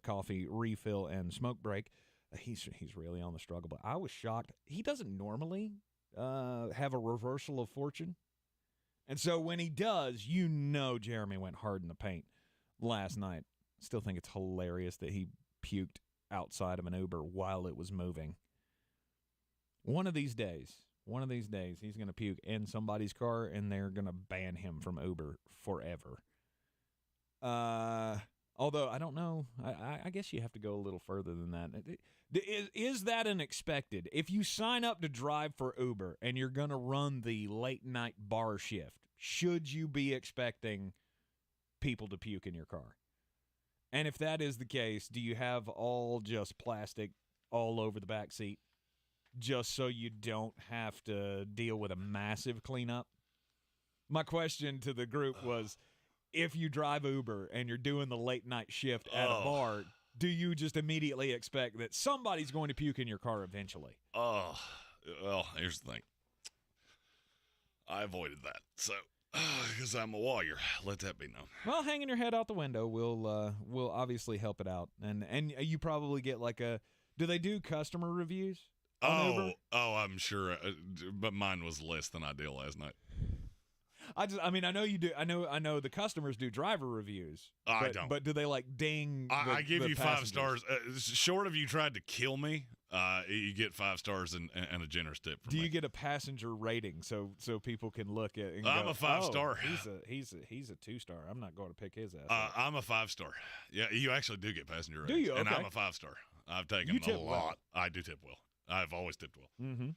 coffee refill and smoke break. He's really on the struggle, but I was shocked. He doesn't normally have a reversal of fortune. And so when he does, Jeremy went hard in the paint last night. Still think it's hilarious that he puked outside of an Uber while it was moving. One of these days, he's going to puke in somebody's car, and they're going to ban him from Uber forever. Although, I don't know. I guess you have to go a little further than that. Is that an expected? If you sign up to drive for Uber and you're going to run the late-night bar shift, should you be expecting people to puke in your car? And if that is the case, do you have all just plastic all over the back seat just so you don't have to deal with a massive cleanup? My question to the group was, if you drive Uber and you're doing the late night shift at a bar, do you just immediately expect that somebody's going to puke in your car eventually? Oh, well, here's the thing. I avoided that, so because I'm a warrior, let that be known. Well, hanging your head out the window will obviously help it out, and you probably get like a. Do they do customer reviews on Uber? Oh, I'm sure, but mine was less than ideal last night. I mean, I know you do. I know the customers do driver reviews. I don't. But do they like ding? I give the you passengers? 5 stars. Short of you tried to kill me, you get 5 stars and a generous tip from me. Do you get a passenger rating so people can look at? And I'm go, a 5-star. He's a 2-star. I'm not going to pick his ass. I'm a 5-star. Yeah, you actually do get passenger ratings. Do you? Okay. And I'm a 5-star. I've taken a lot. Well. I do tip well. I've always tipped well. Mm-hmm.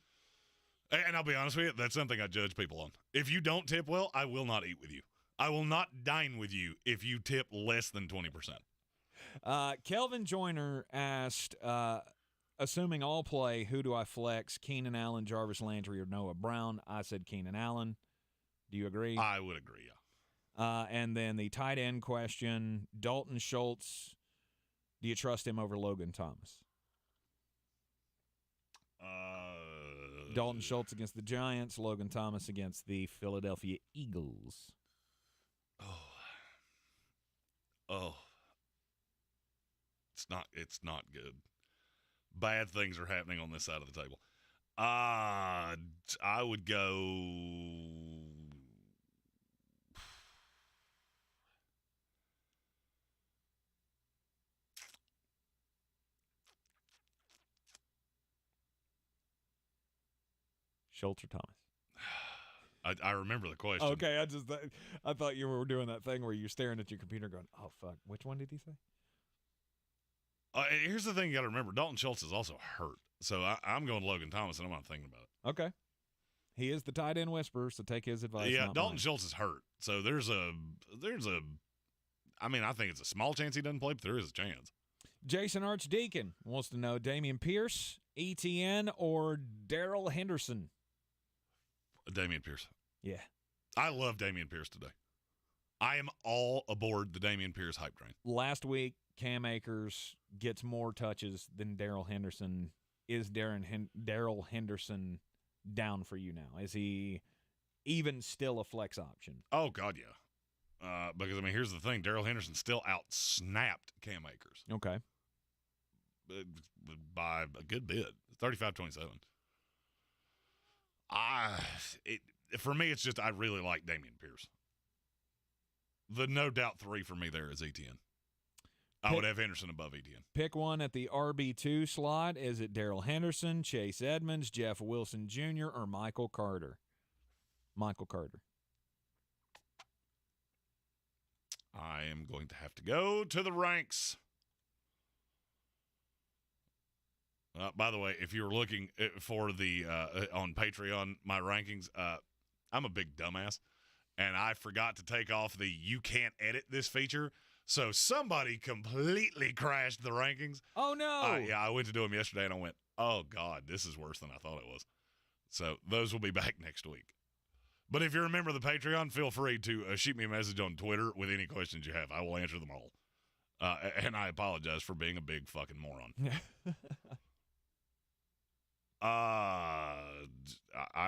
And I'll be honest with you, that's something I judge people on. If you don't tip well, I will not eat with you. I will not dine with you if you tip less than 20%. Kelvin Joyner asked, assuming all play, who do I flex? Keenan Allen, Jarvis Landry, or Noah Brown? I said Keenan Allen. Do you agree? I would agree, yeah. And then the tight end question, Dalton Schultz, do you trust him over Logan Thomas? Dalton Schultz against the Giants, Logan Thomas against the Philadelphia Eagles. Oh. It's not good. Bad things are happening on this side of the table. I would go Schultz or Thomas? I remember the question. Okay, I thought you were doing that thing where you're staring at your computer going, oh, fuck, which one did he say? Here's the thing you got to remember. Dalton Schultz is also hurt. So I'm going Logan Thomas, and I'm not thinking about it. Okay. He is the tight end whisperer, so take his advice. Yeah, Dalton mine. Schultz is hurt. So there's a I mean, I think it's a small chance he doesn't play, but there is a chance. Jason Archdeacon wants to know Damian Pierce, ETN, or Daryl Henderson? Dameon Pierce. Yeah. I love Dameon Pierce today. I am all aboard the Dameon Pierce hype train. Last week, Cam Akers gets more touches than Daryl Henderson. Is Daryl Henderson down for you now? Is he even still a flex option? Oh, God, yeah. Because, I mean, here's the thing. Daryl Henderson still out-snapped Cam Akers. Okay. By a good bit. 35-27. For me, it's just I really like Dameon Pierce. The no doubt 3 for me there is ETN. I would have Henderson above ETN. Pick one at the RB2 slot. Is it Daryl Henderson, Chase Edmonds, Jeff Wilson Jr., or Michael Carter? Michael Carter. I am going to have to go to the ranks. By the way, if you're looking for the on Patreon, my rankings, I'm a big dumbass, and I forgot to take off the you can't edit this feature, so somebody completely crashed the rankings. Oh, no. Yeah, I went to do them yesterday, and I went, oh, God, this is worse than I thought it was. So those will be back next week. But if you're a member of the Patreon, feel free to shoot me a message on Twitter with any questions you have. I will answer them all. And I apologize for being a big fucking moron. I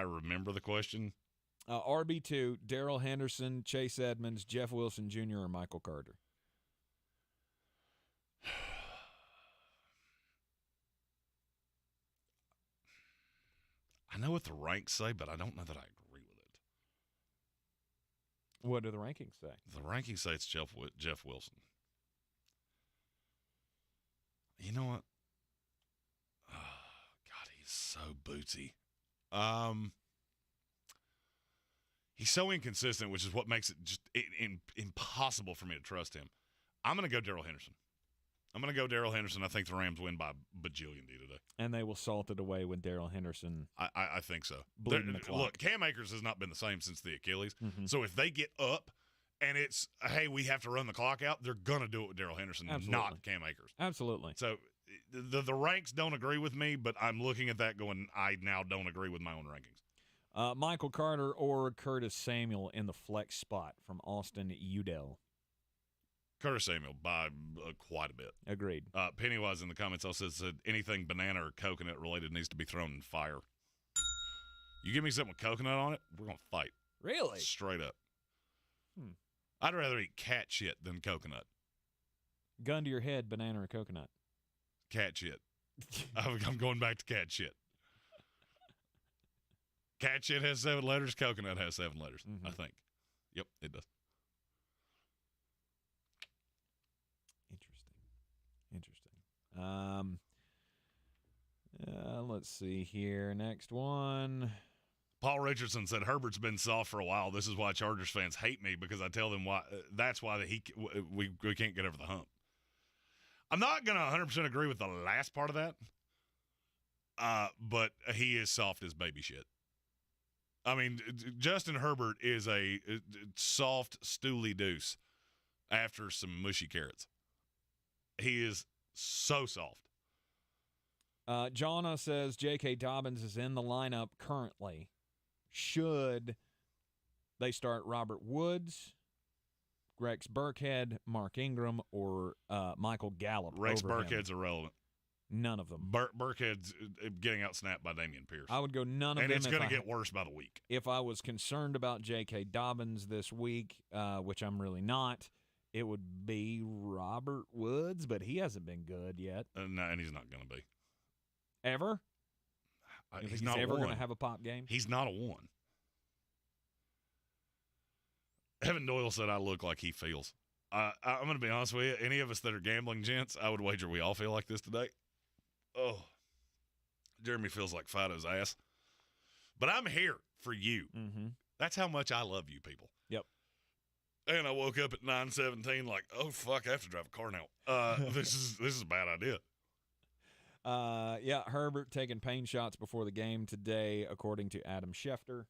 remember the question. RB2, Daryl Henderson, Chase Edmonds, Jeff Wilson Jr., or Michael Carter? I know what the ranks say, but I don't know that I agree with it. What do the rankings say? The rankings say it's Jeff Wilson. You know what? Oh, God, he's so bootsy. He's so inconsistent, which is what makes it just impossible for me to trust him. I'm going to go Darrell Henderson. I think the Rams win by bajillion D today. And they will salt it away with Darrell Henderson. I think so. Bleeding the clock. Look, Cam Akers has not been the same since the Achilles. Mm-hmm. So if they get up and it's, hey, we have to run the clock out, they're going to do it with Darrell Henderson, not Cam Akers. Absolutely. So the ranks don't agree with me, but I'm looking at that going, I now don't agree with my own rankings. Michael Carter or Curtis Samuel in the flex spot from Austin Udell. Curtis Samuel by quite a bit. Agreed. Pennywise in the comments also said anything banana or coconut related needs to be thrown in fire. You give me something with coconut on it, we're going to fight. Really? Straight up. I'd rather eat cat shit than coconut. Gun to your head, banana or coconut? Cat shit. I'm going back to cat shit. Cat shit has 7 letters. Coconut has 7 letters, I think. Yep, it does. Interesting. Let's see here. Next one. Paul Richardson said Herbert's been soft for a while. This is why Chargers fans hate me because I tell them why. That's why we can't get over the hump. I'm not going to 100% agree with the last part of that, but he is soft as baby shit. I mean, Justin Herbert is a soft, stooly deuce after some mushy carrots. He is so soft. Jonna says J.K. Dobbins is in the lineup currently. Should they start Robert Woods, Rex Burkhead, Mark Ingram, or Michael Gallup? Rex over Burkhead's him? irrelevant. None of them. Burkhead's getting outsnapped by Dameon Pierce. I would go none of them. And it's going to get worse by the week. If I was concerned about J.K. Dobbins this week, which I'm really not, it would be Robert Woods, but he hasn't been good yet. No, and he's not going to be. Ever? He's not ever going to one. have a pop game? He's not a one. Evan Doyle said I look like he feels. I'm going to be honest with you. Any of us that are gambling gents, I would wager we all feel like this today. Oh, Jeremy feels like Fido's ass. But I'm here for you. Mm-hmm. That's how much I love you people. Yep. And I woke up at 9:17 like, oh, fuck, I have to drive a car now. This is a bad idea. Yeah, Herbert taking pain shots before the game today, according to Adam Schefter.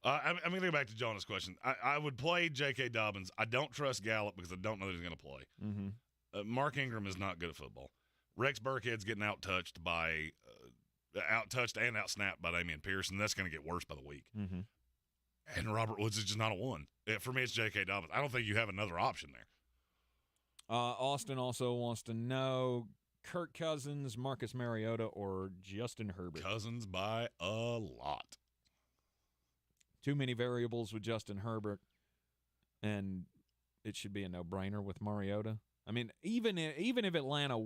I'm going to go back to Jonah's question. I would play J.K. Dobbins. I don't trust Gallup because I don't know that he's going to play. Mm-hmm. Mark Ingram is not good at football. Rex Burkhead's getting out-touched and out-snapped by Dameon Pierce, and that's going to get worse by the week. Mm-hmm. And Robert Woods is just not a one. For me, it's J.K. Dobbins. I don't think you have another option there. Austin also wants to know Kirk Cousins, Marcus Mariota, or Justin Herbert. Cousins by a lot. Too many variables with Justin Herbert, and it should be a no-brainer with Mariota. I mean, even if Atlanta,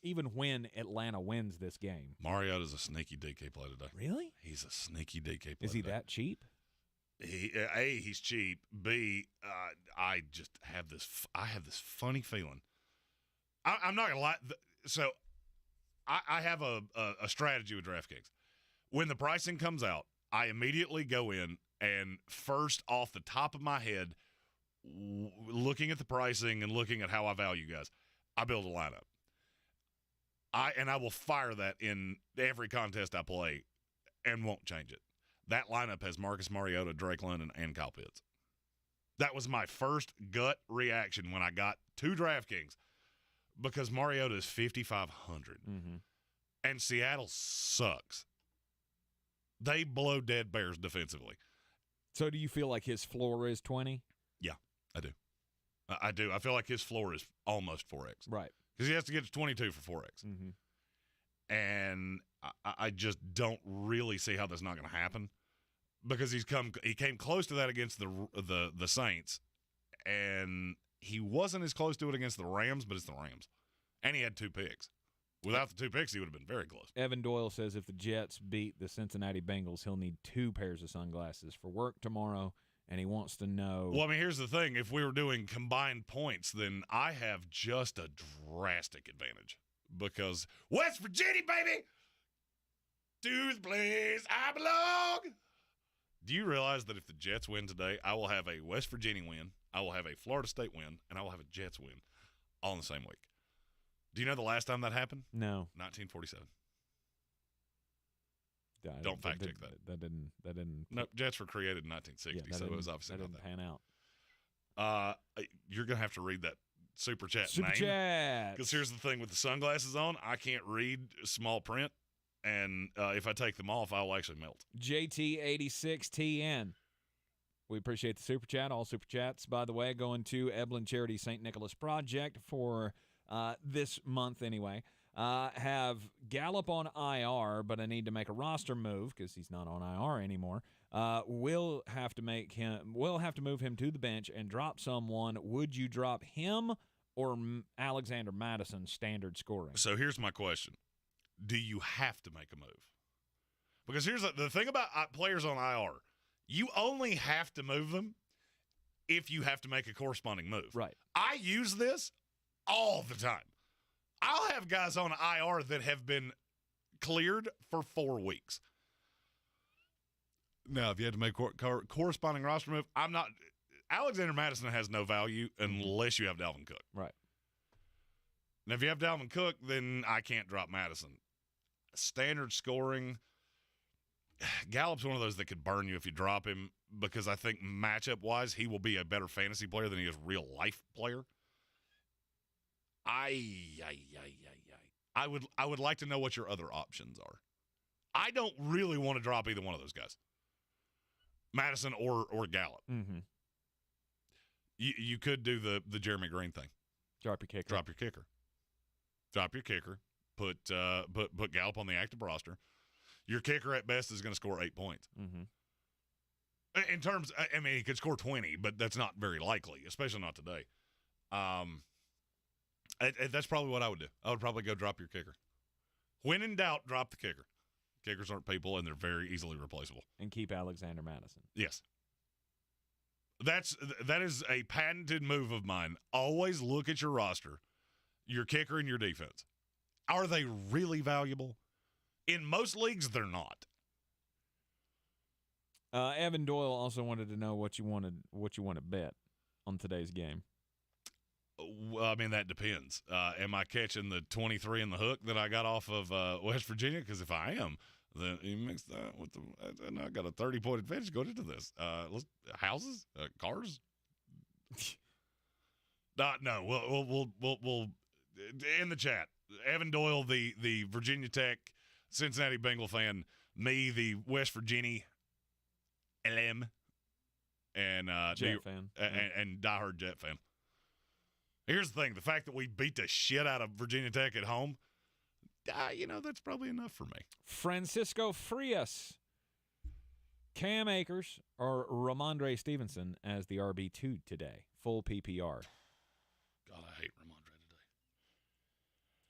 even when Atlanta wins this game, Mariota's a sneaky DK play today. Really? He's a sneaky DK play. Is he today. that cheap? He's cheap. B, I just have this. I have this funny feeling. I'm not gonna lie. So, I have a strategy with DraftKings. When the pricing comes out, I immediately go in and first off the top of my head, looking at the pricing and looking at how I value guys, I build a lineup. I will fire that in every contest I play and won't change it. That lineup has Marcus Mariota, Drake London, and Kyle Pitts. That was my first gut reaction when I got to DraftKings because Mariota is 5,500. Mm-hmm. And Seattle sucks. They blow dead bears defensively. So do you feel like his floor is 20? Yeah, I do. I do. I feel like his floor is almost 4X. Right. Because he has to get to 22 for 4X. Mm-hmm. And I just don't really see how that's not going to happen because he came close to that against the Saints, and he wasn't as close to it against the Rams, but it's the Rams. And he had 2 picks. Without the 2 picks, he would have been very close. Evan Doyle says if the Jets beat the Cincinnati Bengals, he'll need 2 pairs of sunglasses for work tomorrow, and he wants to know. Well, I mean, here's the thing. If we were doing combined points, then I have just a drastic advantage because West Virginia, baby, to the place I belong. Do you realize that if the Jets win today, I will have a West Virginia win, I will have a Florida State win, and I will have a Jets win? all in the same week. Do you know the last time that happened? No. 1947. Don't fact check that. That didn't. No, Jets were created in 1960, so it was obviously that not didn't pan out. You're going to have to read that Super Chat Super name. Chat. Because here's the thing with the sunglasses on, I can't read small print, and if I take them off, I will actually melt. JT86TN. We appreciate the Super Chat. All Super Chats, by the way, going to Eblin Charity St. Nicholas Project for this month anyway. Have Gallup on IR, but I need to make a roster move because he's not on IR anymore. We'll have to move him to the bench and drop someone. Would you drop him or Alexander Madison standard scoring? So here's my question. Do you have to make a move? Because here's the thing about players on IR. You only have to move them if you have to make a corresponding move. Right. I use this all the time. I'll have guys on IR that have been cleared for 4 weeks. Now, if you had to make corresponding roster move, Alexander Madison has no value unless you have Dalvin Cook. Right. Now, if you have Dalvin Cook, then I can't drop Madison. Standard scoring, Gallup's one of those that could burn you if you drop him because I think matchup-wise, he will be a better fantasy player than he is real-life player. I would like to know what your other options are. I don't really want to drop either one of those guys, Madison or Gallup. Mm-hmm. You could do the Jeremy Greene thing. Drop your kicker. Drop your kicker. Drop your kicker. Put Gallup on the active roster. Your kicker at best is going to score 8 points. Mm-hmm. In terms, I mean, he could score 20, but that's not very likely, especially not today. That's probably what I would do. I would probably go drop your kicker. When in doubt, drop the kicker. Kickers aren't people, and they're very easily replaceable. And keep Alexander Madison. Yes. That is a patented move of mine. Always look at your roster, your kicker and your defense. Are they really valuable? In most leagues, they're not. Evan Doyle also wanted to know what you want to bet on today's game. Well, I mean, that depends. Am I catching the 23 in the hook that I got off of West Virginia? Because if I am, then you mix that with and I got a 30-point advantage going into this. Houses, cars. No. We'll in the chat. Evan Doyle, the Virginia Tech, Cincinnati Bengal fan. Me, the West Virginia LM, and Jet fan, and diehard Jet fan. Here's the thing. The fact that we beat the shit out of Virginia Tech at home, that's probably enough for me. Francisco Frias. Cam Akers or Ramondre Stevenson as the RB2 today. Full PPR. God, I hate Ramondre today.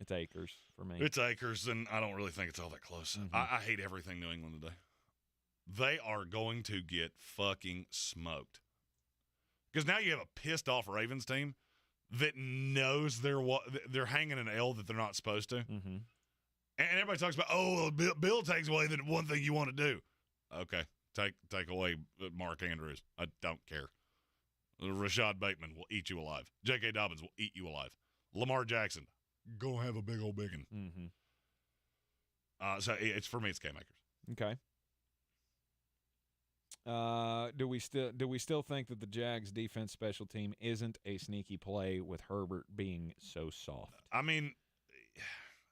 It's Akers for me. It's Akers, and I don't really think it's all that close. Mm-hmm. I hate everything New England today. They are going to get fucking smoked. Because now you have a pissed-off Ravens team that knows they're hanging an L that they're not supposed to. Mm-hmm. And everybody talks about, Bill takes away the one thing you want to do. Okay, take away Mark Andrews. I don't care. Rashad Bateman will eat you alive. J.K. Dobbins will eat you alive. Lamar Jackson, go have a big old biggin. Mm-hmm. So it's for me, it's Cam Akers. Okay. Do we still think that the Jags defense special team isn't a sneaky play with Herbert being so soft? I mean,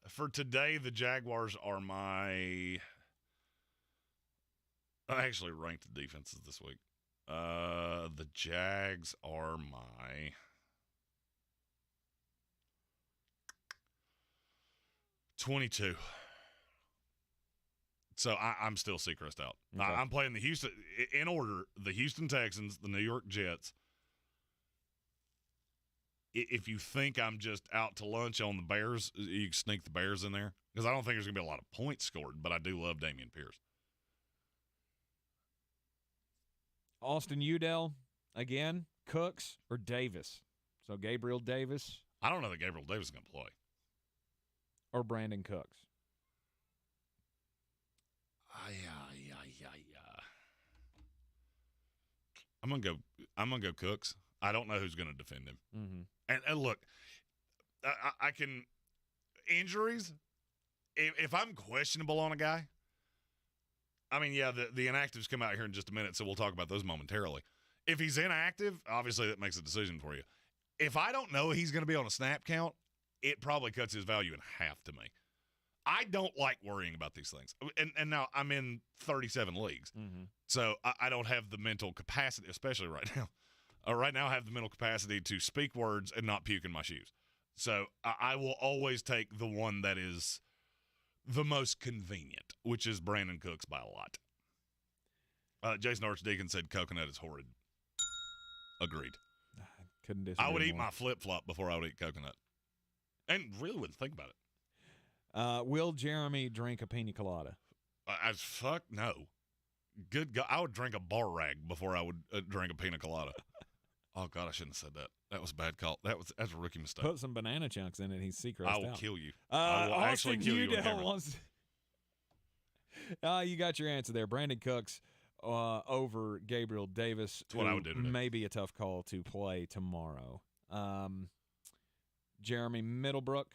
for today, the Jaguars are I actually ranked the defenses this week. The Jags are my 22. So I'm still Seacrest out. Okay. I'm playing the Houston in order. The Houston Texans, the New York Jets. If you think I'm just out to lunch on the Bears, you can sneak the Bears in there because I don't think there's going to be a lot of points scored. But I do love Damian Pierce. Austin Udell again, Cooks or Davis. So Gabriel Davis. I don't know that Gabriel Davis is going to play. Or Brandon Cooks. I'm gonna go Cooks. I don't know who's gonna defend him. Mm-hmm. And look, I can injuries. If I'm questionable on a guy, I mean, yeah, the inactives come out here in just a minute, so we'll talk about those momentarily. If he's inactive, obviously that makes a decision for you. If I don't know he's going to be on a snap count, it probably cuts his value in half to me. I don't like worrying about these things. And now I'm in 37 leagues, so I don't have the mental capacity, especially right now. Right now I have the mental capacity to speak words and not puke in my shoes. So I will always take the one that is the most convenient, which is Brandon Cooks by a lot. Jason Archdeacon said coconut is horrid. Agreed. I couldn't disagree I would eat more. my flip-flop before I would eat coconut. And really wouldn't think about it. Will Jeremy drink a pina colada? Fuck no. Good God. I would drink a bar rag before I would drink a pina colada. Oh, God, I shouldn't have said that. That was a bad call. That's a rookie mistake. Put some banana chunks in it. He's secret. I will kill you. I will actually Austin kill you. Udell wants. You got your answer there. Brandon Cooks over Gabriel Davis. That's what I would do today. Maybe a tough call to play tomorrow. Jeremy Middlebrook.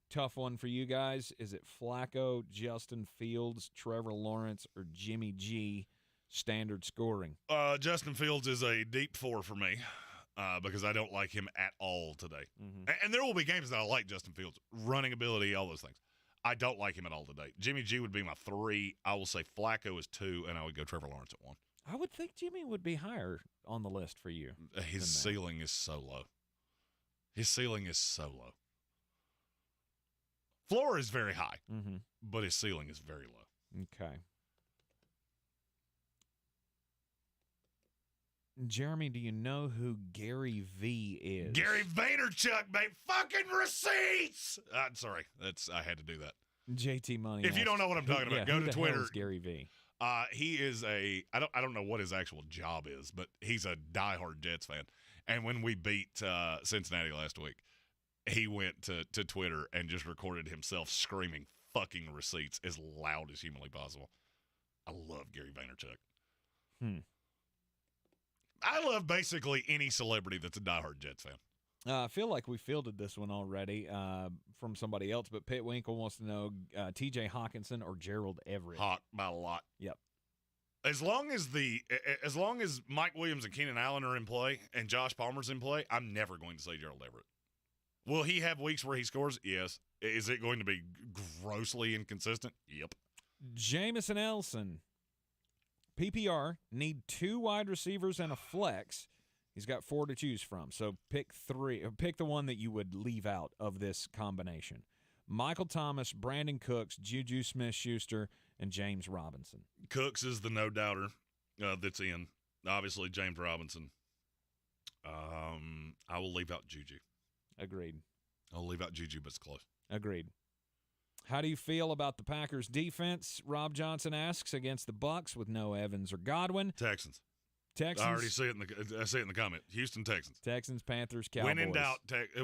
Tough one for you guys. Is it Flacco, Justin Fields, Trevor Lawrence, or Jimmy G? Standard scoring. Justin Fields is a deep 4 for me because I don't like him at all today. And there will be games that I like Justin Fields. Running ability, all those things. I don't like him at all today. Jimmy G would be my 3. I will say Flacco is 2, and I would go Trevor Lawrence at 1. I would think Jimmy would be higher on the list for you. His ceiling is so low. His ceiling is so low. Floor is very high, but his ceiling is very low. Okay. Jeremy, do you know who Gary V is? Gary Vaynerchuk, mate. Fucking receipts. Sorry, I had to do that. JT Money. If you don't know what I'm talking about, go to Twitter. Hell is Gary V. He is I don't know what his actual job is, but he's a diehard Jets fan. And when we beat Cincinnati last week, he went to Twitter and just recorded himself screaming fucking receipts as loud as humanly possible. I love Gary Vaynerchuk. I love basically any celebrity that's a diehard Jets fan. I feel like we fielded this one already from somebody else, but Pitt Winkle wants to know T.J. Hawkinson or Gerald Everett. Hawk by a lot. Yep. As long as Mike Williams and Keenan Allen are in play and Josh Palmer's in play, I'm never going to say Gerald Everett. Will he have weeks where he scores? Yes. Is it going to be grossly inconsistent? Yep. Jameis and Elson. PPR, need 2 wide receivers and a flex. He's got 4 to choose from. So pick 3. Pick the one that you would leave out of this combination. Michael Thomas, Brandon Cooks, Juju Smith-Schuster, and James Robinson. Cooks is the no-doubter that's in. Obviously, James Robinson. I will leave out Juju. Agreed. I'll leave out Juju, but it's close. Agreed. How do you feel about the Packers' defense? Rob Johnson asks, against the Bucs with no Evans or Godwin. Texans. I already see it in the comment. Houston Texans. Texans, Panthers, Cowboys.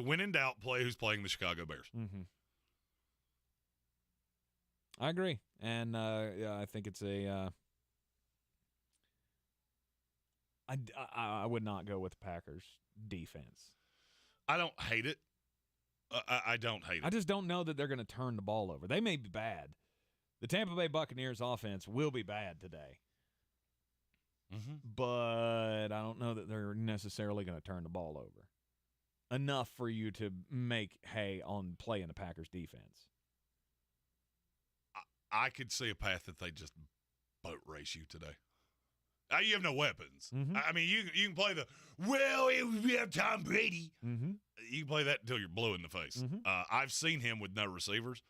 When in doubt, play who's playing the Chicago Bears. I agree, and I think it's a. I would not go with the Packers' defense. I don't hate it. I don't hate it. I just don't know that they're going to turn the ball over. They may be bad. The Tampa Bay Buccaneers offense will be bad today. But I don't know that they're necessarily going to turn the ball over enough for you to make hay on playing the Packers defense. I could see a path that they just boat race you today. You have no weapons. I mean, you can play we have Tom Brady. You can play that until you're blue in the face. I've seen him with no receivers,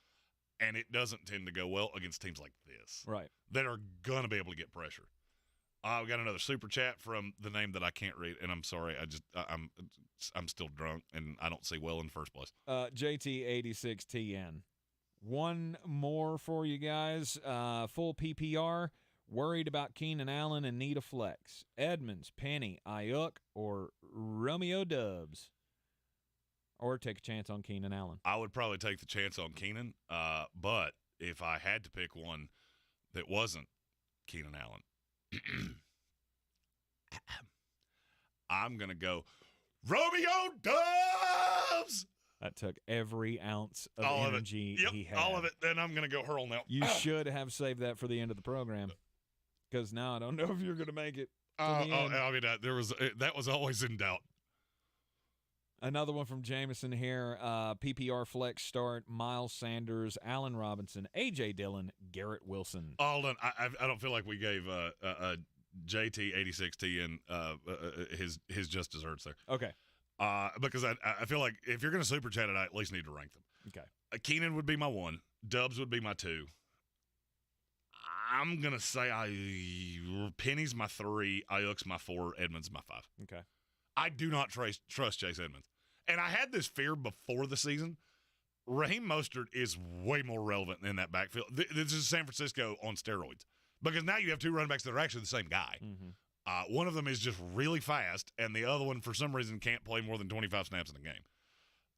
and it doesn't tend to go well against teams like this. Right. That are going to be able to get pressure. We got another super chat from the name that I can't read, and I'm sorry. I'm still drunk, and I don't see well in the first place. JT86TN. One more for you guys. Full PPR. Worried about Keenan Allen and need a flex. Edmonds, Penny, Ayuk, or Romeo Dubs. Or take a chance on Keenan Allen. I would probably take the chance on Keenan, but if I had to pick one that wasn't Keenan Allen, I'm going to go Romeo Dubs. That took every ounce of all energy of it. Yep, he had. all of it. Then I'm going to go hurl now. You should have saved that for the end of the program, because now I don't know if you're going to make it. I mean, that was always in doubt. Another one from Jameson here. PPR flex start: Miles Sanders, Allen Robinson, A.J. Dillon, Garrett Wilson. All done. I don't feel like we gave JT86T and his just desserts there. Okay. Because I feel like if you're going to super chat it, I at least need to rank them. Okay. Keenan would be my 1. Dubs would be my 2. I'm going to say Penny's my 3. Ayuk's my 4. Edmonds my 5. Okay. I do not trust Chase Edmonds. And I had this fear before the season. Raheem Mostert is way more relevant in that backfield. This is San Francisco on steroids. Because now you have 2 running backs that are actually the same guy. Mm-hmm. One of them is just really fast, and the other one, for some reason, can't play more than 25 snaps in a game.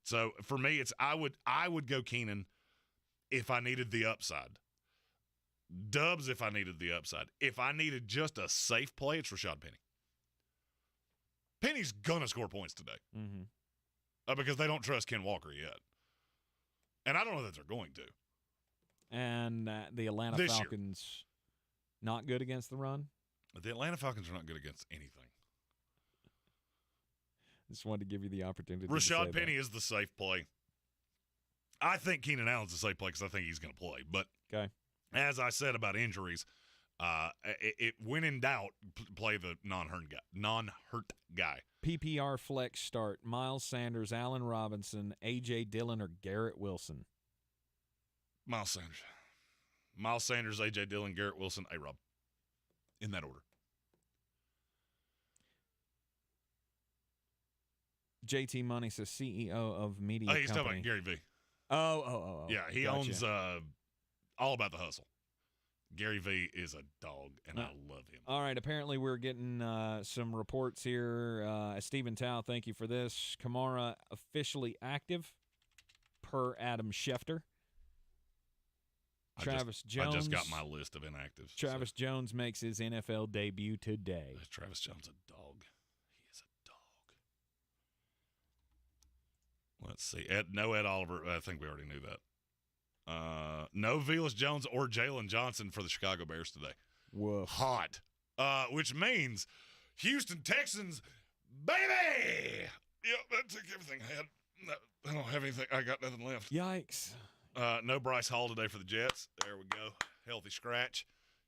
So, for me, it's I would go Keenan if I needed the upside. Dubs if I needed the upside. If I needed just a safe play, it's Rashad Penny. Penny's going to score points today. Mm-hmm. Because they don't trust Ken Walker yet. And I don't know that they're going to. And the Atlanta This Falcons, not good against the run? The Atlanta Falcons are not good against anything. Just wanted to give you the opportunity to say Rashad Penny that. is the safe play. I think Keenan Allen's the safe play because I think he's going to play. But Okay. as I said about injuries, when in doubt, play the non-hurt guy. PPR flex start: Miles Sanders, Allen Robinson, A.J. Dillon, or Garrett Wilson. Miles Sanders, A.J. Dillon, Garrett Wilson, A-Rob. In that order. JT Money says CEO of media He's company. talking about Gary V. Oh. Yeah, he Gotcha. owns All About the Hustle. Gary V is a dog, and I love him. All right, apparently we're getting some reports here. Stephen Tao, thank you for this. Kamara officially active, per Adam Schefter. Travis Jones. I just got my list of inactives. Travis Jones makes his NFL debut today. Travis Jones a dog. He is a dog. Let's see. No Ed Oliver. I think we already knew that. No Velus Jones or Jalen Johnson for the Chicago Bears today. Woof. Hot. Which means Houston Texans, baby! Yep, that took everything I had. I don't have anything. I got nothing left. Yikes. No Bryce Hall today for the Jets. There we go. Healthy scratch.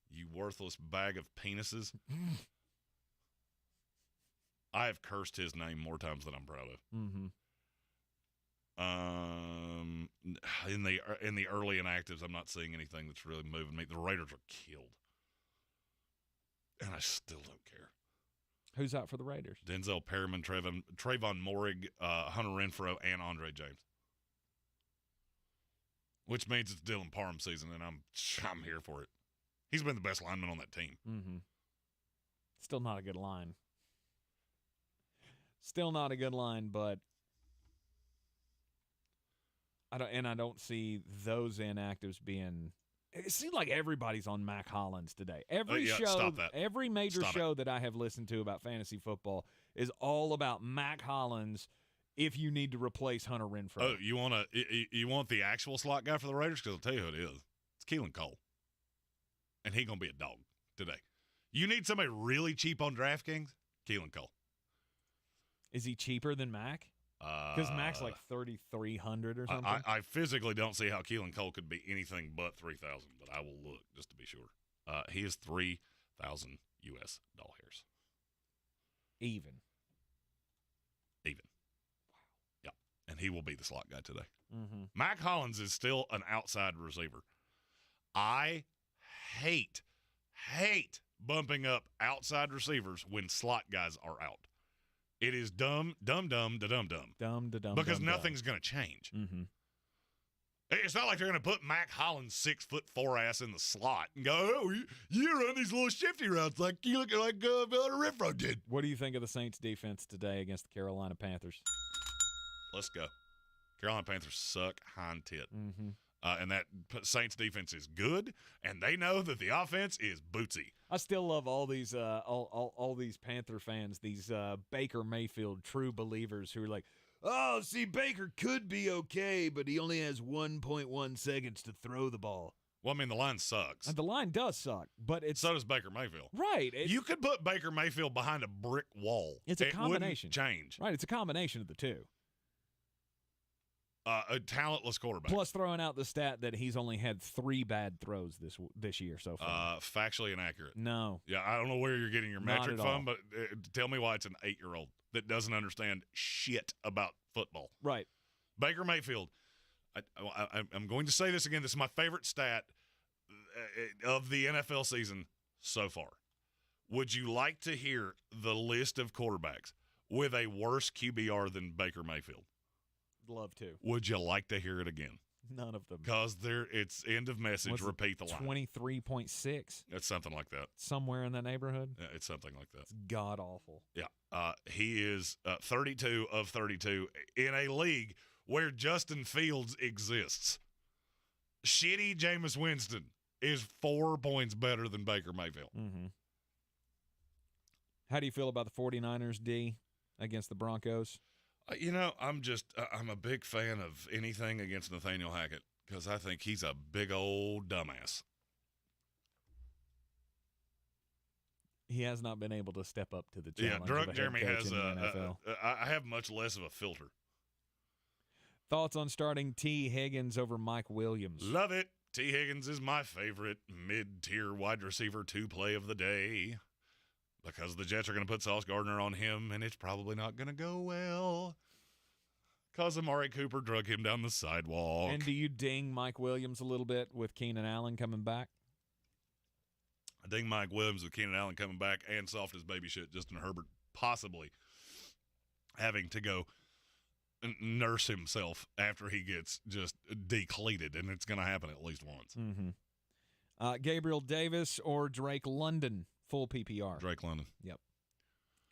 You worthless bag of penises. I have cursed his name more times than I'm proud of. Mm-hmm. In the early inactives, I'm not seeing anything that's really moving me. The Raiders are killed, and I still don't care. Who's out for the Raiders? Denzel Perryman, Trayvon Morig, Hunter Renfrow, and Andre James. Which means it's Dylan Parham season, and I'm here for it. He's been the best lineman on that team. Mm-hmm. Still not a good line. Still not a good line, but I don't see those inactives being. It seems like everybody's on Mac Hollins today. Every every major show that I have listened to about fantasy football is all about Mac Hollins. If you need to replace Hunter Renfrow. Oh, you want the actual slot guy for the Raiders? Because I'll tell you who it is. It's Keelan Cole, and he's gonna be a dog today. You need somebody really cheap on DraftKings? Keelan Cole. Is he cheaper than Mac? Because Mac's like 3,300 or something. I physically don't see how Keelan Cole could be anything but 3,000, but I will look just to be sure. He is 3,000 US dollars. Even. Wow. Yeah, and he will be the slot guy today. Mm-hmm. Mac Hollins is still an outside receiver. I hate bumping up outside receivers when slot guys are out. It is dumb. Because nothing's going to change. Mm-hmm. It's not like they're going to put Mac Hollins 6'4" ass in the slot and go, oh, you run these little shifty routes like you look like Villa Renfrow did. What do you think of the Saints defense today against the Carolina Panthers? Let's go. Carolina Panthers suck hind tit. Mm-hmm. And that Saints defense is good, and they know that the offense is bootsy. I still love all these all these Panther fans, these Baker Mayfield true believers who are like, Oh, see, Baker could be okay, but he only has 1.1 seconds to throw the ball. Well, I mean, the line sucks. And the line does suck, but it's So does Baker Mayfield. right. You could put Baker Mayfield behind a brick wall. It's a combination. It wouldn't change. Right, it's a combination of the two. A talentless quarterback. Plus, throwing out the stat that he's only had 3 bad throws this year so far. Factually inaccurate. No. Yeah, I don't know where you're getting your Not metric at from, all. but tell me why it's an 8-year-old that doesn't understand shit about football. Right. Baker Mayfield, I'm going to say this again. This is my favorite stat of the NFL season so far. Would you like to hear the list of quarterbacks with a worse QBR than Baker Mayfield? Love to. Would you like to hear it again? None of them. Because it's end of message, What's repeat the line. 23.6. It's something like that. Somewhere in that neighborhood. Yeah, it's something like that. It's god awful. Yeah. He is 32 of 32 in a league where Justin Fields exists. Shitty Jameis Winston is 4 points better than Baker Mayfield. Mm-hmm. How do you feel about the 49ers, D, against the Broncos? I'm a big fan of anything against Nathaniel Hackett because I think he's a big old dumbass. He has not been able to step up to the Yeah, challenge. Drunk of a head Jeremy coach has in the NFL. I have much less of a filter. Thoughts on starting T. Higgins over Mike Williams? Love it. T. Higgins is my favorite mid-tier wide receiver to play of the day because the Jets are going to put Sauce Gardner on him, and it's probably not going to go well because Amari Cooper drug him down the sidewalk. And do you ding Mike Williams a little bit with Keenan Allen coming back? I ding Mike Williams with Keenan Allen coming back and soft as baby shit Justin Herbert possibly having to go nurse himself after he gets just depleted, and it's going to happen at least once. Mm-hmm. Gabriel Davis or Drake London, full PPR? Drake London. Yep.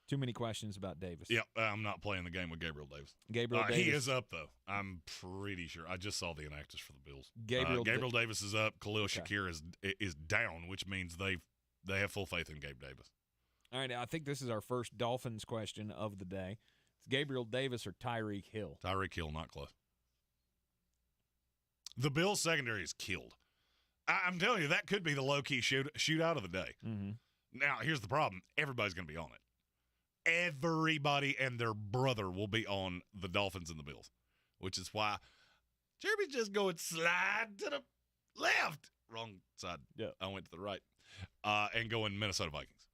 Too many questions about Davis. Yep, I'm not playing the game with Gabriel Davis. Gabriel Davis. He is up, though. I'm pretty sure. I just saw the inactives for the Bills. Gabriel Davis is up. Khalil Shakir is down, which means they have full faith in Gabe Davis. All right, I think this is our first Dolphins question of the day. It's Gabriel Davis or Tyreek Hill? Tyreek Hill, not close. The Bills' secondary is killed. I'm telling you, that could be the low-key shootout of the day. Mm-hmm. Now, here's the problem. Everybody's going to be on it. Everybody and their brother will be on the Dolphins and the Bills, which is why Jeremy's just going slide to the left. Wrong side. Yeah. I went to the right. And going Minnesota Vikings.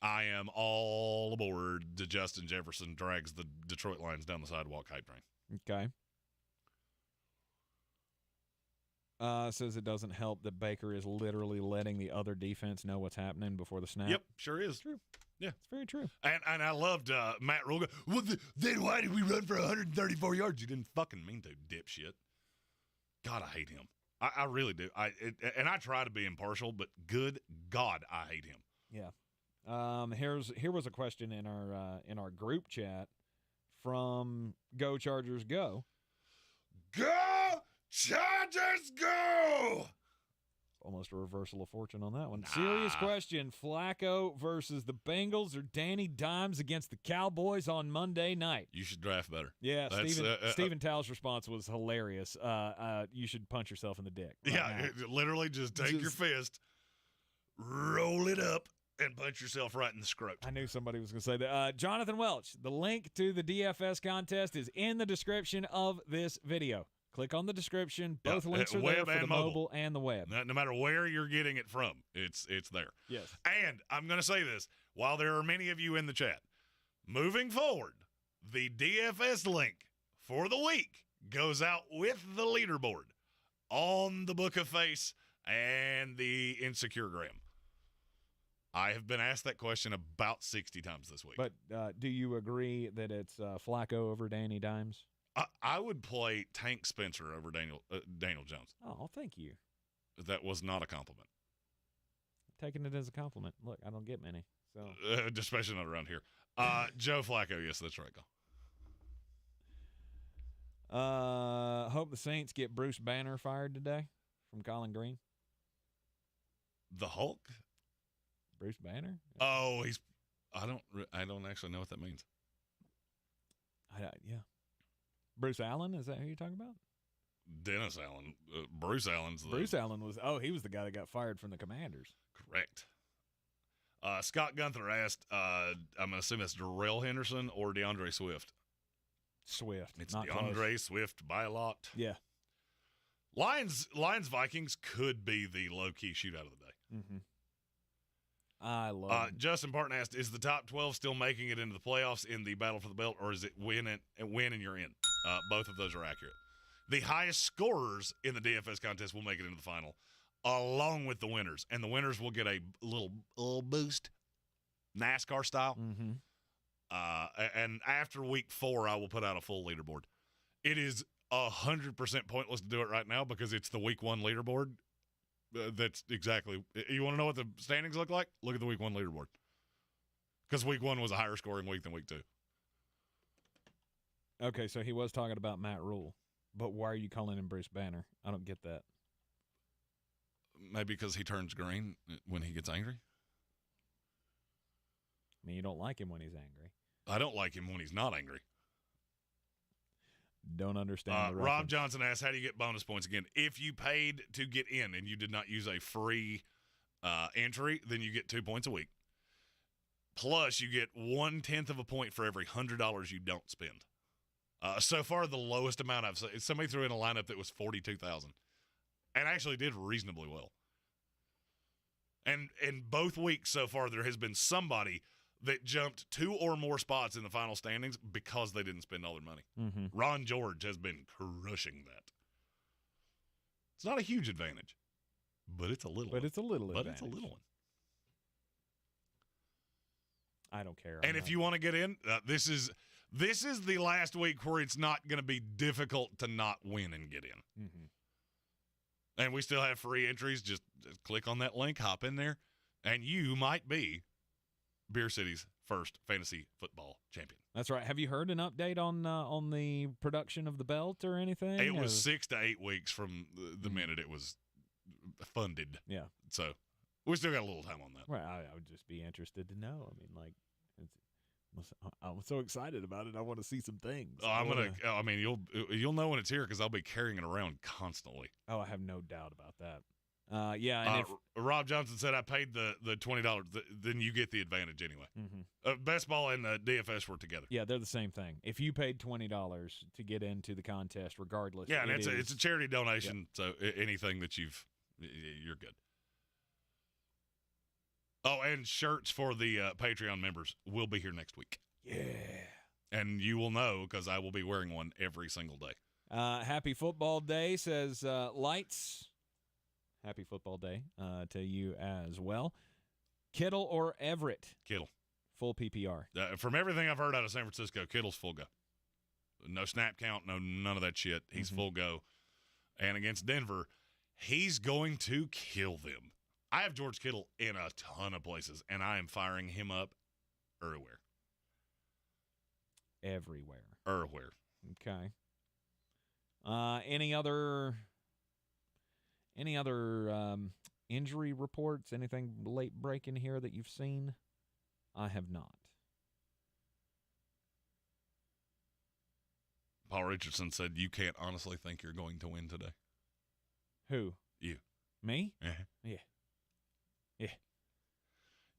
I am all aboard the Justin Jefferson drags the Detroit Lions down the sidewalk hype train. Okay. Says it doesn't help that Baker is literally letting the other defense know what's happening before the snap. Yep, sure is. True. Yeah. It's very true. And I loved Matt Rule. Well, then why did we run for 134 yards? You didn't fucking mean to, dipshit. God, I hate him. I really do. And I try to be impartial, but good God, I hate him. Yeah. Here was a question in our group chat from Go Chargers Go. Go Chargers go! Almost a reversal of fortune on that one. Nah. Serious question. Flacco versus the Bengals or Danny Dimes against the Cowboys on Monday night? You should draft better. Yeah, Stephen Towle's response was hilarious. You should punch yourself in the dick. Right now. Literally just take your fist, roll it up, and punch yourself right in the scrot. I knew somebody was going to say that. Jonathan Welch, the link to the DFS contest is in the description of this video. Click on the description. Both links are there for the mobile and the web. No matter where you're getting it from, it's there. Yes. And I'm going to say this, while there are many of you in the chat, moving forward, the DFS link for the week goes out with the leaderboard on the Book of Face and the Insecuregram. I have been asked that question about 60 times this week. But do you agree that it's Flacco over Danny Dimes? I would play Tank Spencer over Daniel Jones. Oh, thank you. That was not a compliment. Taking it as a compliment. Look, I don't get many. So especially not around here. Joe Flacco, yes, that's right. Go. Hope the Saints get Bruce Banner fired today from Colin Greene. The Hulk? Bruce Banner? Oh, I don't actually know what that means. Yeah. Bruce Allen, is that who you're talking about? Dennis Allen. Bruce Allen's the... Bruce Allen was he was the guy that got fired from the Commanders. Correct. Scott Gunther asked, I'm going to assume that's Darrell Henderson or DeAndre Swift. Swift. It's not DeAndre close. Swift by a lot. Yeah. Lions Vikings could be the low-key shootout of the day. Mm-hmm. I love it. Justin Parton asked, is the top 12 still making it into the playoffs in the battle for the belt, or is it win and you're in? Both of those are accurate. The highest scorers in the DFS contest will make it into the final, along with the winners. And the winners will get a little boost, NASCAR style. Mm-hmm. And after week 4, I will put out a full leaderboard. It is 100% pointless to do it right now because it's the week 1 leaderboard. That's exactly. You want to know what the standings look like? Look at the week 1 leaderboard. Because week 1 was a higher scoring week than week 2. Okay, so he was talking about Matt Rule. But why are you calling him Bruce Banner? I don't get that. Maybe because he turns green when he gets angry. I mean, you don't like him when he's angry. I don't like him when he's not angry. Don't understand the Rob reference. Johnson asks, how do you get bonus points again? If you paid to get in and you did not use a free entry, then you get 2 points a week. Plus, you get 1/10 of a point for every $100 you don't spend. So far, the lowest amount I've seen, somebody threw in a lineup that was 42,000 and actually did reasonably well. And in both weeks so far, there has been somebody that jumped 2 or more spots in the final standings because they didn't spend all their money. Mm-hmm. Ron George has been crushing that. It's not a huge advantage, but it's a little one. It's a little But advantage. it's a little one. I don't care. And if you want to get in, this is the last week where it's not going to be difficult to not win and get in. Mm-hmm. And we still have free entries. Just click on that link, hop in there, and you might be Beer City's first fantasy football champion. That's right. Have you heard an update on the production of the belt or anything? It was 6 to 8 weeks from the minute it was funded. Yeah. So we still got a little time on that. Right. I would just be interested to know. I mean, like, I'm so excited about it. I want to see some things. You'll know when it's here because I'll be carrying it around constantly. Oh, I have no doubt about that. Yeah. And if Rob Johnson said I paid the $20, then you get the advantage anyway. Mm-hmm. Best Ball and DFS were together. Yeah, they're the same thing. If you paid $20 to get into the contest, regardless. Yeah, and it's a charity donation, so anything that you're good. Oh, and shirts for the Patreon members will be here next week. Yeah. And you will know because I will be wearing one every single day. Happy Football Day, says Lights. Happy Football Day to you as well. Kittle or Everett? Kittle. Full PPR. From everything I've heard out of San Francisco, Kittle's full go. No snap count, none of that shit. He's full go. And against Denver, he's going to kill them. I have George Kittle in a ton of places, and I am firing him up everywhere. Everywhere. Okay. Any other injury reports? Anything late breaking here that you've seen? I have not. Paul Richardson said, you can't honestly think you're going to win today. Who? You. Me? Uh-huh. Yeah.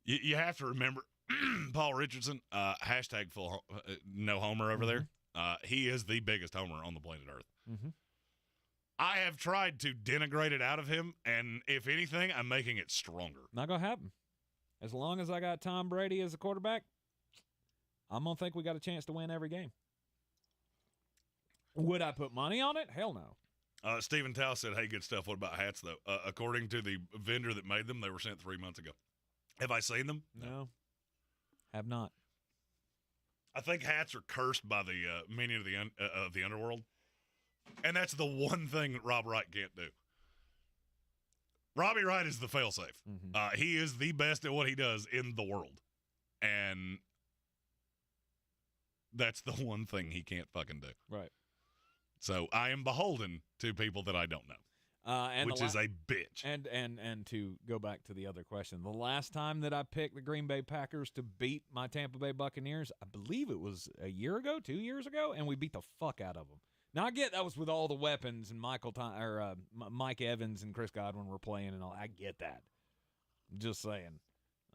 You have to remember, Paul Richardson, hashtag full no homer over there. He is the biggest homer on the planet Earth. Mm-hmm. I have tried to denigrate it out of him, and if anything, I'm making it stronger. Not going to happen. As long as I got Tom Brady as a quarterback, I'm going to think we got a chance to win every game. Would I put money on it? Hell no. Stephen Tao said, hey, good stuff. What about hats, though? According to the vendor that made them, they were sent 3 months ago. Have I seen them? No. Have not. I think hats are cursed by the minion of the underworld. And that's the one thing that Rob Wright can't do. Robbie Wright is the failsafe. Mm-hmm. He is the best at what he does in the world. And that's the one thing he can't fucking do. Right. So I am beholden to people that I don't know. which is a bitch. And to go back to the other question, the last time that I picked the Green Bay Packers to beat my Tampa Bay Buccaneers, I believe it was a year ago, 2 years ago, and we beat the fuck out of them. Now, I get that was with all the weapons and Mike Evans and Chris Godwin were playing and all. I get that. I'm just saying.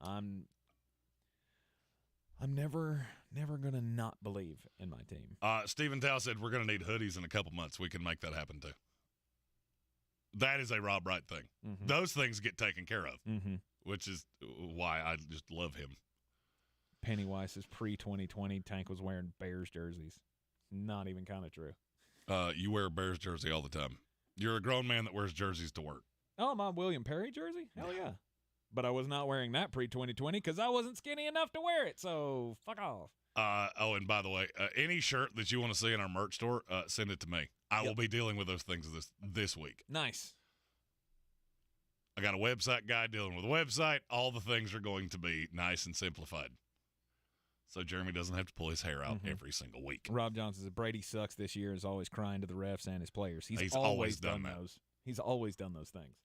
I'm never going to not believe in my team. Stephen Tao said we're going to need hoodies in a couple months. We can make that happen, too. That is a Rob Wright thing. Mm-hmm. Those things get taken care of, which is why I just love him. Pennywise's pre-2020 Tank was wearing Bears jerseys. Not even kind of true. You wear a Bears jersey all the time. You're a grown man that wears jerseys to work. Oh, my William Perry jersey? Hell yeah. But I was not wearing that pre-2020 because I wasn't skinny enough to wear it, so fuck off. And by the way, any shirt that you want to see in our merch store, send it to me. I will be dealing with those things this week. Nice. I got a website guy dealing with a website. All the things are going to be nice and simplified. So Jeremy doesn't have to pull his hair out every single week. Rob Johnson says Brady sucks this year, is always crying to the refs and his players. He's always done those. He's always done those things,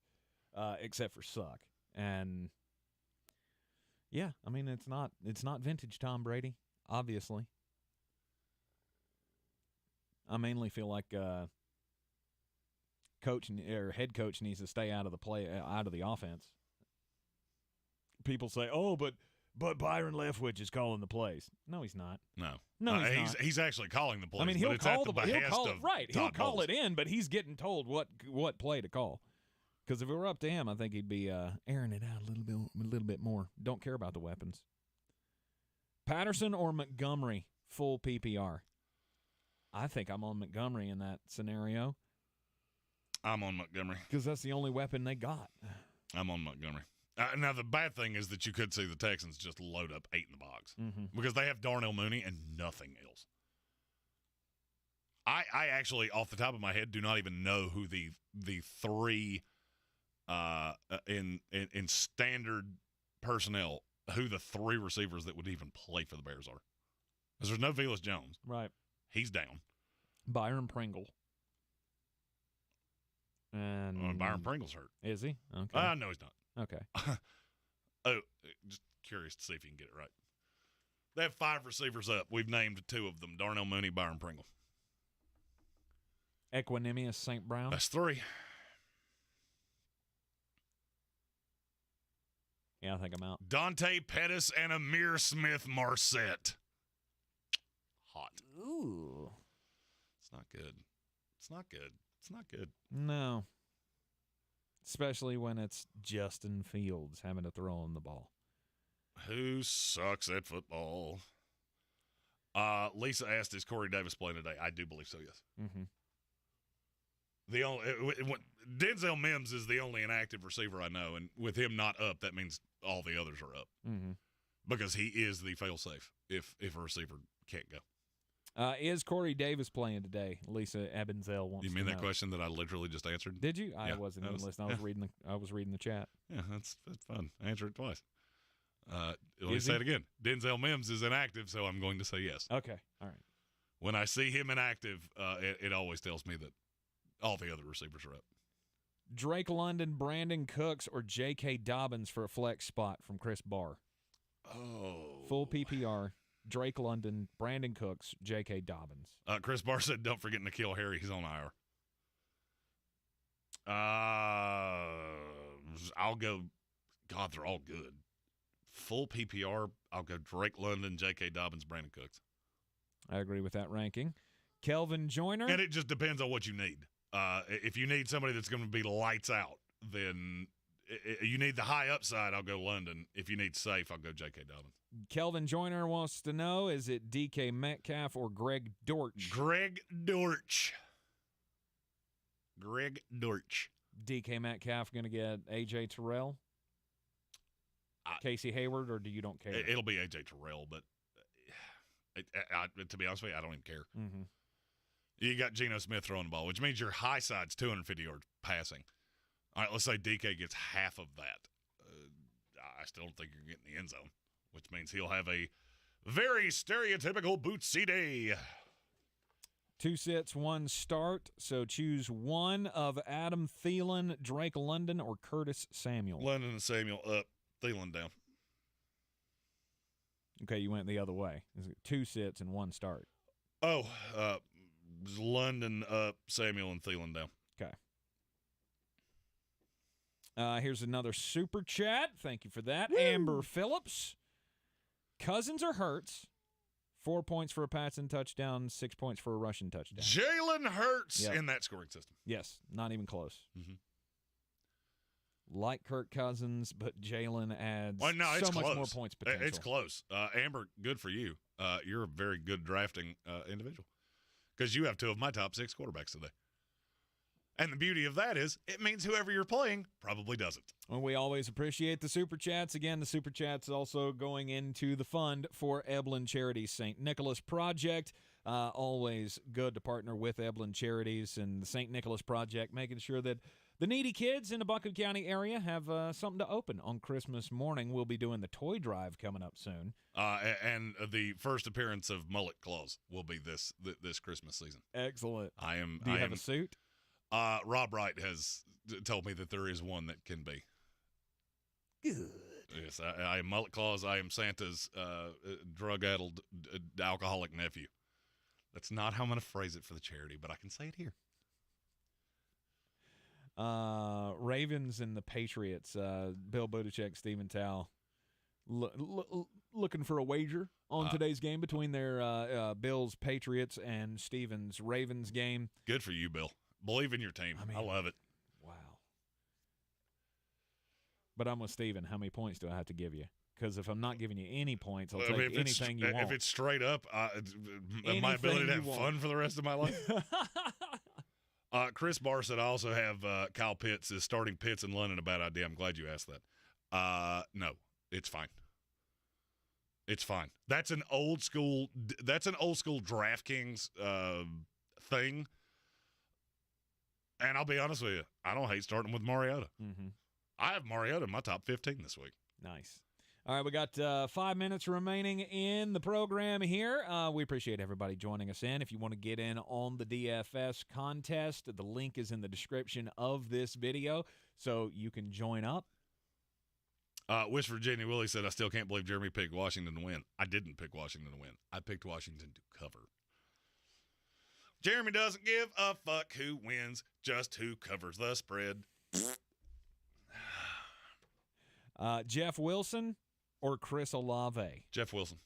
except for suck. And yeah, I mean it's not vintage Tom Brady, obviously. I mainly feel like head coach needs to stay out of the offense. People say, "Oh, but Byron Leftwich is calling the plays." No, he's not. No, he's not. He's actually calling the plays. I mean, he'll call it in, but he's getting told what play to call. Because if it were up to him, I think he'd be airing it out a little bit more. Don't care about the weapons. Patterson or Montgomery, full PPR. I think I'm on Montgomery in that scenario. I'm on Montgomery. Because that's the only weapon they got. I'm on Montgomery. Now, the bad thing is that you could see the Texans just load up 8 in the box. Because they have Darnell Mooney and nothing else. I actually, off the top of my head, do not even know who the three in standard personnel, who the 3 receivers that would even play for the Bears are. Because there's no Velus Jones. Right. He's down. Byron Pringle. And Byron Pringle's hurt. Is he? Okay. No, he's not. Okay. Just curious to see if you can get it right. They have 5 receivers up. We've named 2 of them, Darnell Mooney, Byron Pringle. Equanimous St. Brown. That's 3. Yeah, I think I'm out. Dante Pettis and Amir Smith-Marset. Hot. Ooh. It's not good. It's not good. It's not good. No. Especially when it's Justin Fields having to throw on the ball. Who sucks at football? Lisa asked, is Corey Davis playing today? I do believe so, yes. Denzel Mims is the only inactive receiver I know, and with him not up, that means all the others are up. Because he is the fail-safe if a receiver can't go. Is Corey Davis playing today? Lisa Ebenzel wants to know. You mean that question that I literally just answered? Did you? I wasn't even listening. I was reading the chat. Yeah, that's fun. I answered it twice. Let me say it again. Denzel Mims is inactive, so I'm going to say yes. Okay. All right. When I see him inactive, it always tells me that all the other receivers are up. Drake London, Brandon Cooks, or J.K. Dobbins for a flex spot from Chris Barr. Oh. Full PPR. Drake London, Brandon Cooks, J.K. Dobbins. Chris Barr said, don't forget N'Keal Harry. He's on IR. I'll go, God, they're all good. Full PPR, I'll go Drake London, J.K. Dobbins, Brandon Cooks. I agree with that ranking. Kelvin Joyner. And it just depends on what you need. If you need somebody that's going to be lights out, then you need the high upside, I'll go London. If you need safe, I'll go J.K. Dobbins. Kelvin Joyner wants to know, is it DK Metcalf or Greg Dortch? Greg Dortch. DK Metcalf going to get A.J. Terrell? Casey Hayward, or you don't care? It'll be A.J. Terrell, but to be honest with you, I don't even care. You got Geno Smith throwing the ball, which means your high side's 250 yards passing. All right, let's say DK gets half of that. I still don't think you're getting the end zone, which means he'll have a very stereotypical Bootsy day. 2 sits, 1 start. So choose one of Adam Thielen, Drake London, or Curtis Samuel. London and Samuel up, Thielen down. Okay, you went the other way. 2 sits and 1 start. Oh, London up, Samuel and Thielen down. Okay. Here's another super chat. Thank you for that. Woo! Amber Phillips. Cousins or Hurts? 4 points for a passing touchdown, 6 points for a rushing touchdown. Jalen Hurts in that scoring system. Yes, not even close. Mm-hmm. Like Kirk Cousins, but Jalen adds so much more points potential. It's close. Amber, good for you. You're a very good drafting individual because you have 2 of my top 6 quarterbacks today. And the beauty of that is it means whoever you're playing probably doesn't. Well, we always appreciate the Super Chats. Again, the Super Chats also going into the fund for Eblin Charities St. Nicholas Project. Always good to partner with Eblin Charities and the St. Nicholas Project, making sure that the needy kids in the Buncombe County area have something to open on Christmas morning. We'll be doing the toy drive coming up soon. And the first appearance of Mullet Claus will be this Christmas season. Excellent. Do you have a suit? Rob Wright has told me that there is one that can be. Good. Yes, I am Mullet Claus. I am Santa's drug-addled alcoholic nephew. That's not how I'm going to phrase it for the charity, but I can say it here. Ravens and the Patriots. Bill Belichick, Stephen Towle, looking for a wager on today's game between their Bills, Patriots, and Stevens Ravens game. Good for you, Bill. Believe in your team. I love it. Wow. But I'm with Steven. How many points do I have to give you? Because if I'm not giving you any points, I'll take anything you want. If it's straight up, my ability to have fun for the rest of my life. Chris Barr said, I also have Kyle Pitts is starting Pitts in London. A bad idea. I'm glad you asked that. No, it's fine. It's fine. That's an old school DraftKings thing. And I'll be honest with you, I don't hate starting with Mariota. Mm-hmm. I have Mariota in my top 15 this week. Nice. All right, we got 5 minutes remaining in the program here. We appreciate everybody joining us in. If you want to get in on the DFS contest, the link is in the description of this video, so you can join up. West Virginia Willie said, I still can't believe Jeremy picked Washington to win. I didn't pick Washington to win. I picked Washington to cover. Jeremy doesn't give a fuck who wins, just who covers the spread. Jeff Wilson or Chris Olave? Jeff Wilson.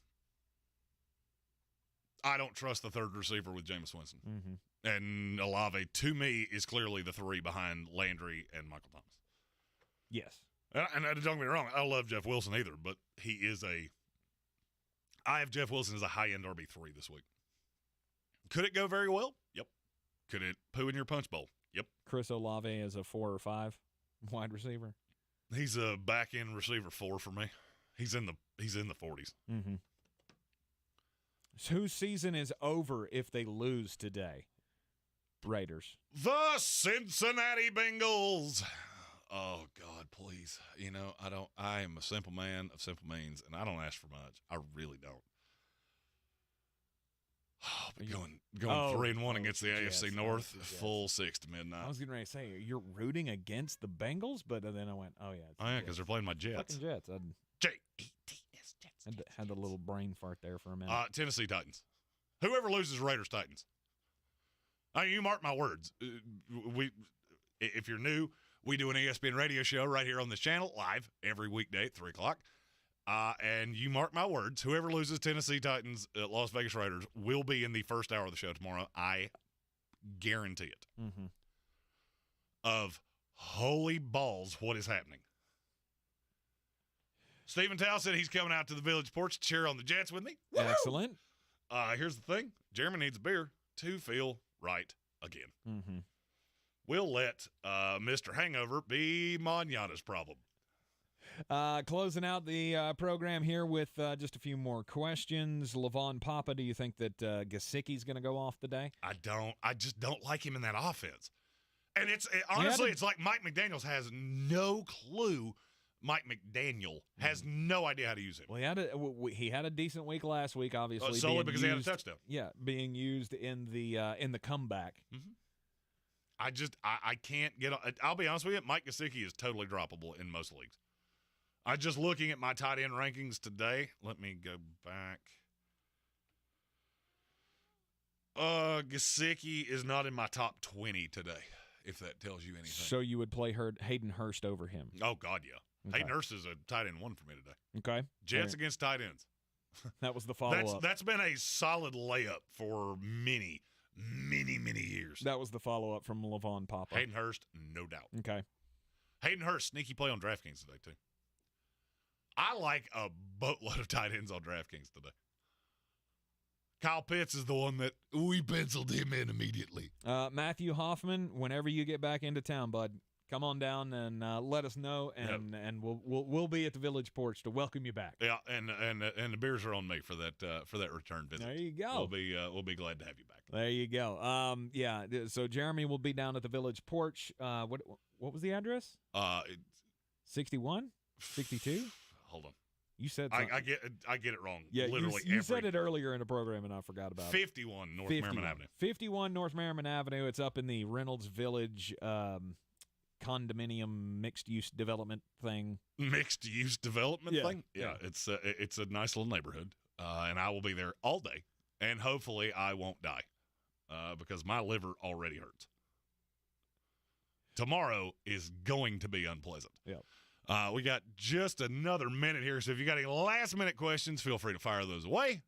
I don't trust the third receiver with Jameis Winston. Mm-hmm. And Olave, to me, is clearly the 3 behind Landry and Michael Thomas. Yes. And don't get me wrong, I love Jeff Wilson either, but he is I have Jeff Wilson as a high-end RB3 this week. Could it go very well? Yep. Could it poo in your punch bowl? Yep. Chris Olave is a 4 or 5 wide receiver. He's a back-end receiver 4 for me. He's in the 40s. Mm-hmm. So whose season is over if they lose today? Raiders. The Cincinnati Bengals. Oh, God, please. I am a simple man of simple means, and I don't ask for much. I really don't. Oh, but going 3-1 against the AFC North, full 6 to midnight. I was getting ready to say, you're rooting against the Bengals, but then I went, oh, yeah. Oh, yeah, because they're playing my Jets. Fucking Jets. Jets. Had a little brain fart there for a minute. Tennessee Titans. Whoever loses, Raiders Titans. You mark my words. If you're new, we do an ESPN radio show right here on this channel, live every weekday at 3 o'clock. And you mark my words, whoever loses Tennessee Titans, Las Vegas Raiders, will be in the first hour of the show tomorrow. I guarantee it. Mm-hmm. Of holy balls, what is happening? Stephen Towle said he's coming out to the Village Porch to cheer on the Jets with me. Woo-hoo! Excellent. Here's the thing. Jeremy needs a beer to feel right again. Mm-hmm. We'll let Mr. Hangover be Manana's problem. Closing out the program here with just a few more questions. Levon Papa, do you think that Gesicki's going to go off today? I don't. I just don't like him in that offense. And honestly, it's like Mike McDaniels has no clue Mike McDaniel has no idea how to use him. Well, he had a decent week last week, obviously. Solely because he had a touchdown. Yeah, being used in the comeback. Mm-hmm. I can't get – I'll be honest with you, Mike Gesicki is totally droppable in most leagues. I'm just looking at my tight end rankings today. Let me go back. Gesicki is not in my top 20 today, if that tells you anything. So you would play Hayden Hurst over him? Oh, God, yeah. Okay. Hayden Hurst is a tight end 1 for me today. Okay. Jets against tight ends. That was the follow-up. That's been a solid layup for many, many, many years. That was the follow-up from Levon Papa. Hayden Hurst, no doubt. Okay. Hayden Hurst, sneaky play on DraftKings today, too. I like a boatload of tight ends on DraftKings today. Kyle Pitts is the one that we penciled him in immediately. Matthew Hoffman, whenever you get back into town, bud, come on down and let us know, and we'll be at the Village Porch to welcome you back. Yeah, and the beers are on me for that return visit. There you go. We'll be glad to have you back. There you go. Yeah. So Jeremy will be down at the Village Porch. What was the address? 61, 62. Hold on. You said I get it wrong. Yeah, literally. You said it earlier in the program, and I forgot about 51 North Merriman Avenue. 51 North Merriman Avenue. It's up in the Reynolds Village condominium mixed-use development thing. Mixed-use development thing? Yeah. It's a nice little neighborhood, and I will be there all day, and hopefully I won't die because my liver already hurts. Tomorrow is going to be unpleasant. Yeah. We got just another minute here, so if you got any last-minute questions, feel free to fire those away.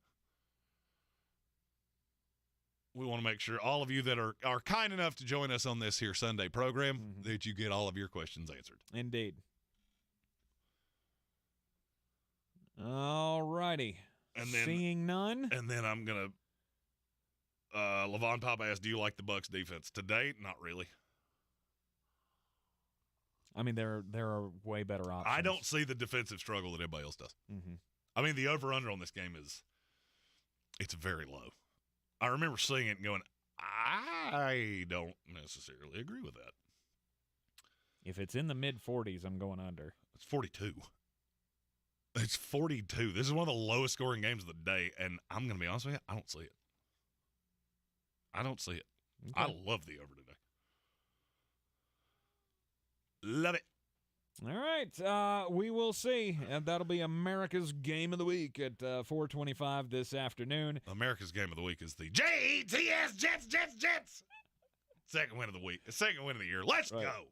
We want to make sure all of you that are kind enough to join us on this here Sunday program that you get all of your questions answered. Indeed. All righty. And then, seeing none. And then I'm going to Levon Papa asked, do you like the Bucs defense? Today, not really. I mean, there are way better options. I don't see the defensive struggle that everybody else does. Mm-hmm. I mean, the over-under on this game it's very low. I remember seeing it and going, I don't necessarily agree with that. If it's in the mid-40s, I'm going under. It's 42. It's 42. This is one of the lowest scoring games of the day, and I'm going to be honest with you, I don't see it. I don't see it. Okay. I love the over today. Love it. All right. We will see. And that'll be America's Game of the Week at 4:25 this afternoon. America's Game of the Week is the JETS Jets. Second win of the week. Second win of the year. Let's go.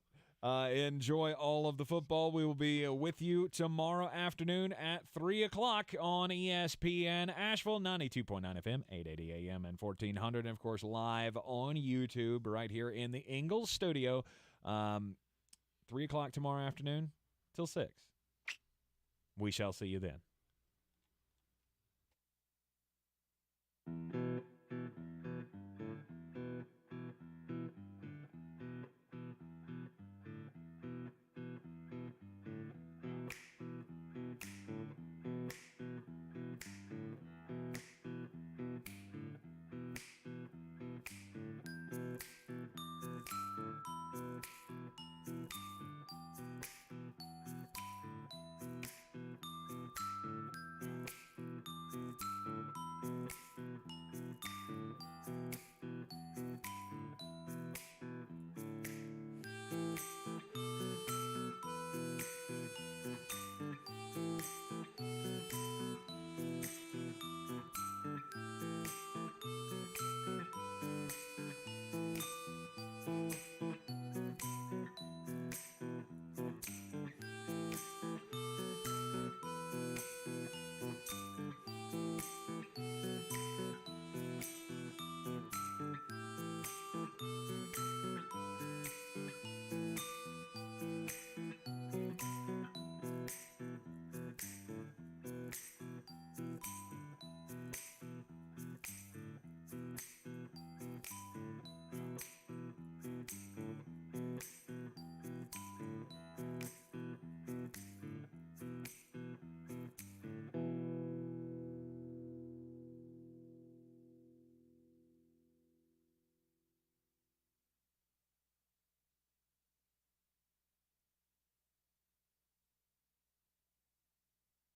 Enjoy all of the football. We will be with you tomorrow afternoon at 3 o'clock on ESPN Asheville, 92.9 FM, 880 AM, and 1400. And, of course, live on YouTube right here in the Ingles Studio. 3 o'clock tomorrow afternoon till 6. We shall see you then.